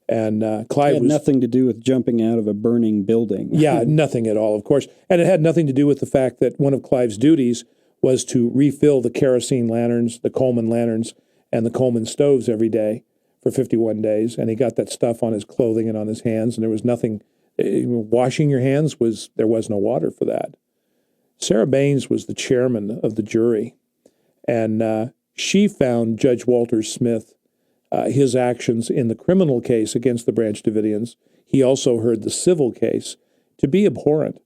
And Clive had nothing to do with jumping out of a burning building. Yeah, nothing at all, of course. And it had nothing to do with the fact that one of Clive's duties was to refill the kerosene lanterns, the Coleman lanterns, and the Coleman stoves every day for 51 days. And he got that stuff on his clothing and on his hands, and there was nothing. Washing your hands there was no water for that. Sarah Baines was the chairman of the jury, and she found Judge Walter Smith, his actions in the criminal case against the Branch Davidians. He also heard the civil case to be abhorrent.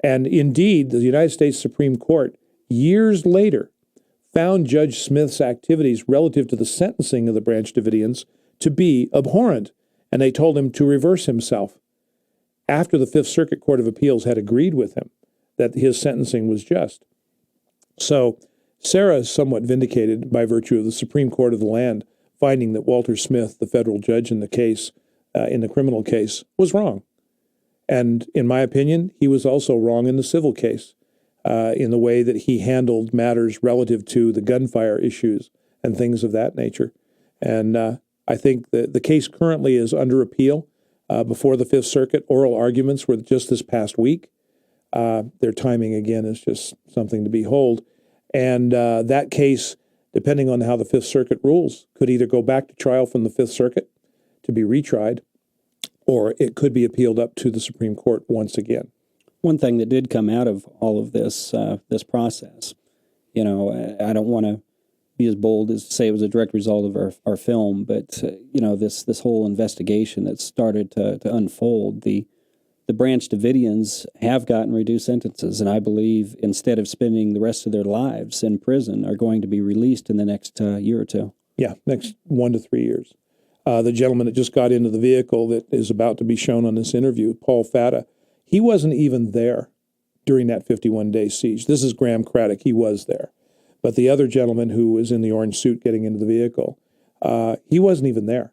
And indeed, the United States Supreme Court, years later, found Judge Smith's activities relative to the sentencing of the Branch Davidians to be abhorrent, and they told him to reverse himself after the Fifth Circuit Court of Appeals had agreed with him that his sentencing was just. So Sarah is somewhat vindicated by virtue of the Supreme Court of the land finding that Walter Smith, the federal judge in the case, in the criminal case, was wrong. And in my opinion, he was also wrong in the civil case, in the way that he handled matters relative to the gunfire issues and things of that nature. And I think the case currently is under appeal before the Fifth Circuit. Oral arguments were just this past week. Their timing, again, is just something to behold. And that case, depending on how the Fifth Circuit rules, could either go back to trial from the Fifth Circuit to be retried, or it could be appealed up to the Supreme Court once again. One thing that did come out of all of this process, I don't want to be as bold as to say it was a direct result of our film, but this whole investigation that started to unfold, the Branch Davidians have gotten reduced sentences, and I believe instead of spending the rest of their lives in prison, are going to be released in the next year or two. Yeah, next 1 to 3 years. The gentleman that just got into the vehicle that is about to be shown on this interview, Paul Fatta, he wasn't even there during that 51-day siege. This is Graham Craddock. He was there. But the other gentleman who was in the orange suit getting into the vehicle, he wasn't even there.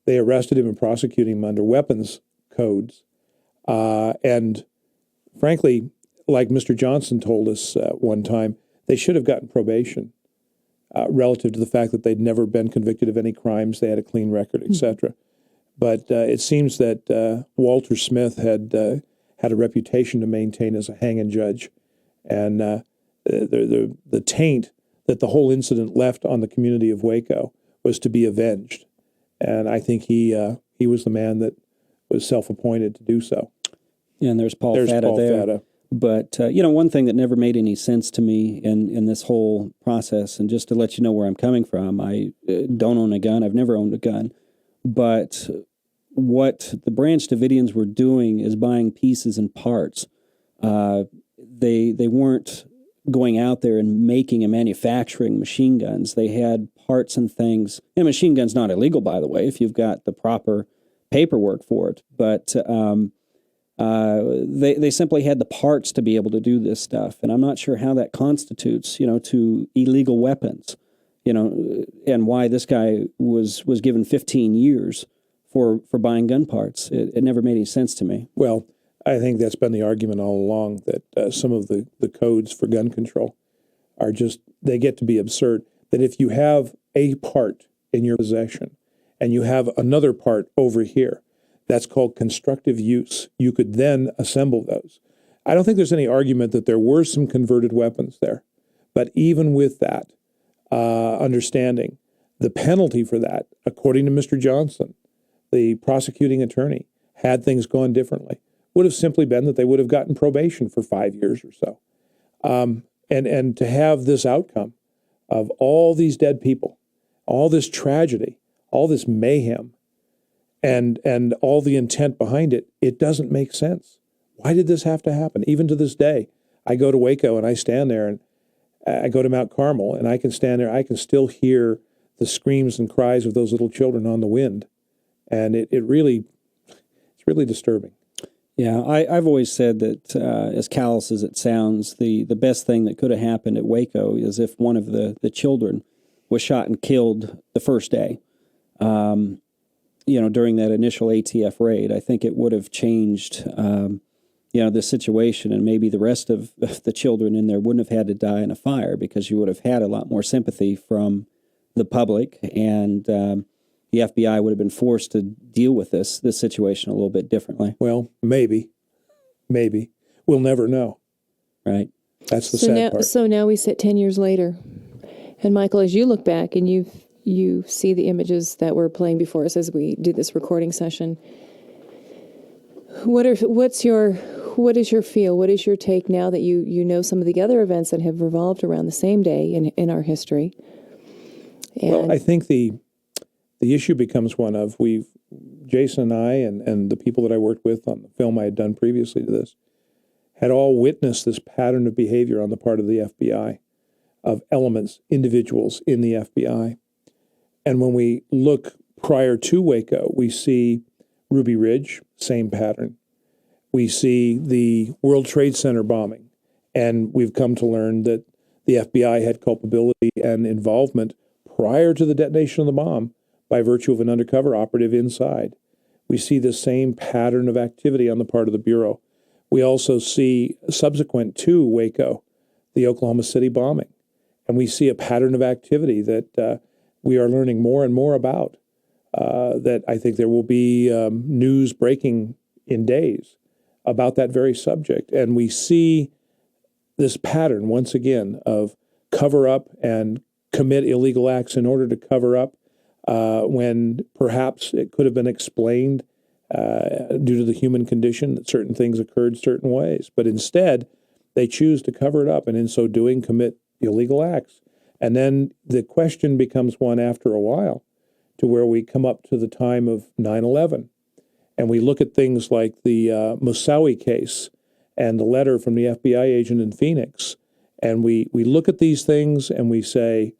They arrested him and prosecuted him under weapons codes. And frankly, like Mr. Johnson told us one time, they should have gotten probation relative to the fact that they'd never been convicted of any crimes. They had a clean record, etc. But it seems that Walter Smith had a reputation to maintain as a hanging judge. And the taint that the whole incident left on the community of Waco was to be avenged. And I think he was the man that was self-appointed to do so. Yeah, and there's Paul Fatta there. Fatta. But, one thing that never made any sense to me in this whole process, and just to let you know where I'm coming from, I don't own a gun. I've never owned a gun. But what the Branch Davidians were doing is buying pieces and parts. They weren't going out there and making and manufacturing machine guns. They had parts and things. And a machine gun's not illegal, by the way, if you've got the proper paperwork for it. But they simply had the parts to be able to do this stuff. And I'm not sure how that constitutes, to illegal weapons, and why this guy was given 15 years for buying gun parts. It never made any sense to me. Well, I think that's been the argument all along, that some of the codes for gun control are just, they get to be absurd. That if you have a part in your possession and you have another part over here, that's called constructive use. You could then assemble those. I don't think there's any argument that there were some converted weapons there. But even with that understanding, the penalty for that, according to Mr. Johnson, the prosecuting attorney, had things gone differently, would have simply been that they would have gotten probation for 5 years or so. And to have this outcome of all these dead people, all this tragedy, all this mayhem, and all the intent behind it, it doesn't make sense. Why did this have to happen? Even to this day, I go to Waco and I stand there, and I go to Mount Carmel and I can stand there. I can still hear the screams and cries of those little children on the wind. And it's really disturbing. Yeah, I've always said that as callous as it sounds, the best thing that could have happened at Waco is if one of the children was shot and killed the first day. During that initial ATF raid, I think it would have changed, the situation, and maybe the rest of the children in there wouldn't have had to die in a fire, because you would have had a lot more sympathy from the public, and the FBI would have been forced to deal with this situation a little bit differently. Well, maybe. We'll never know. Right. That's the sad part. So now we sit 10 years later. And Michael, as you look back and you see the images that were playing before us as we did this recording session, what is your feel? What is your take now that you know some of the other events that have revolved around the same day in our history? Well, I think the issue becomes one of, Jason and I and the people that I worked with on the film I had done previously to this had all witnessed this pattern of behavior on the part of the FBI, of elements, individuals in the FBI. And when we look prior to Waco, we see Ruby Ridge, same pattern. We see the World Trade Center bombing, and we've come to learn that the FBI had culpability and involvement prior to the detonation of the bomb by virtue of an undercover operative inside. We see the same pattern of activity on the part of the Bureau. We also see, subsequent to Waco, the Oklahoma City bombing. And we see a pattern of activity that we are learning more and more about, that I think there will be news breaking in days about that very subject. And we see this pattern, once again, of cover up and commit illegal acts in order to cover up when perhaps it could have been explained due to the human condition that certain things occurred certain ways. But instead, they choose to cover it up, and in so doing, commit illegal acts. And then the question becomes one after a while, to where we come up to the time of 9/11, and we look at things like the Moussaoui case and the letter from the FBI agent in Phoenix, and we look at these things and we say,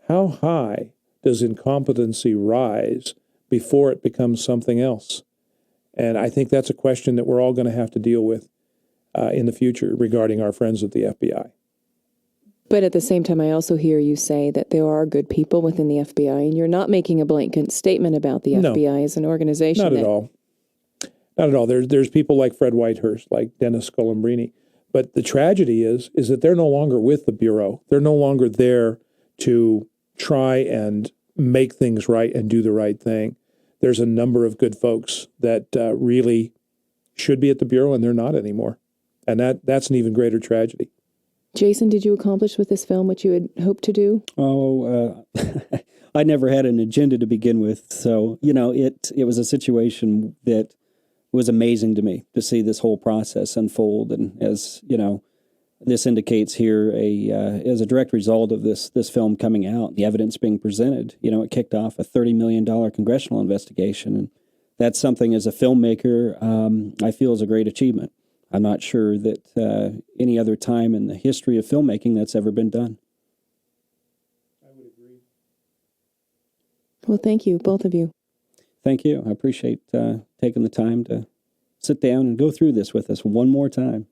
how high does incompetency rise before it becomes something else? And I think that's a question that we're all going to have to deal with in the future regarding our friends at the FBI. But at the same time, I also hear you say that there are good people within the FBI, and you're not making a blanket statement about the FBI as an organization. Not at all. Not at all. There's people like Fred Whitehurst, like Dennis Scolombrini. But the tragedy is that they're no longer with the Bureau. They're no longer there to try and make things right and do the right thing. There's a number of good folks that really should be at the Bureau, and they're not anymore. And that's an even greater tragedy. Jason, did you accomplish with this film what you had hoped to do? I never had an agenda to begin with. So, it was a situation that was amazing to me to see this whole process unfold. And as, this indicates here, as a direct result of this film coming out, the evidence being presented, it kicked off a $30 million congressional investigation. And that's something, as a filmmaker, I feel is a great achievement. I'm not sure that any other time in the history of filmmaking that's ever been done. I would agree. Well, thank you, both of you. Thank you. I appreciate taking the time to sit down and go through this with us one more time.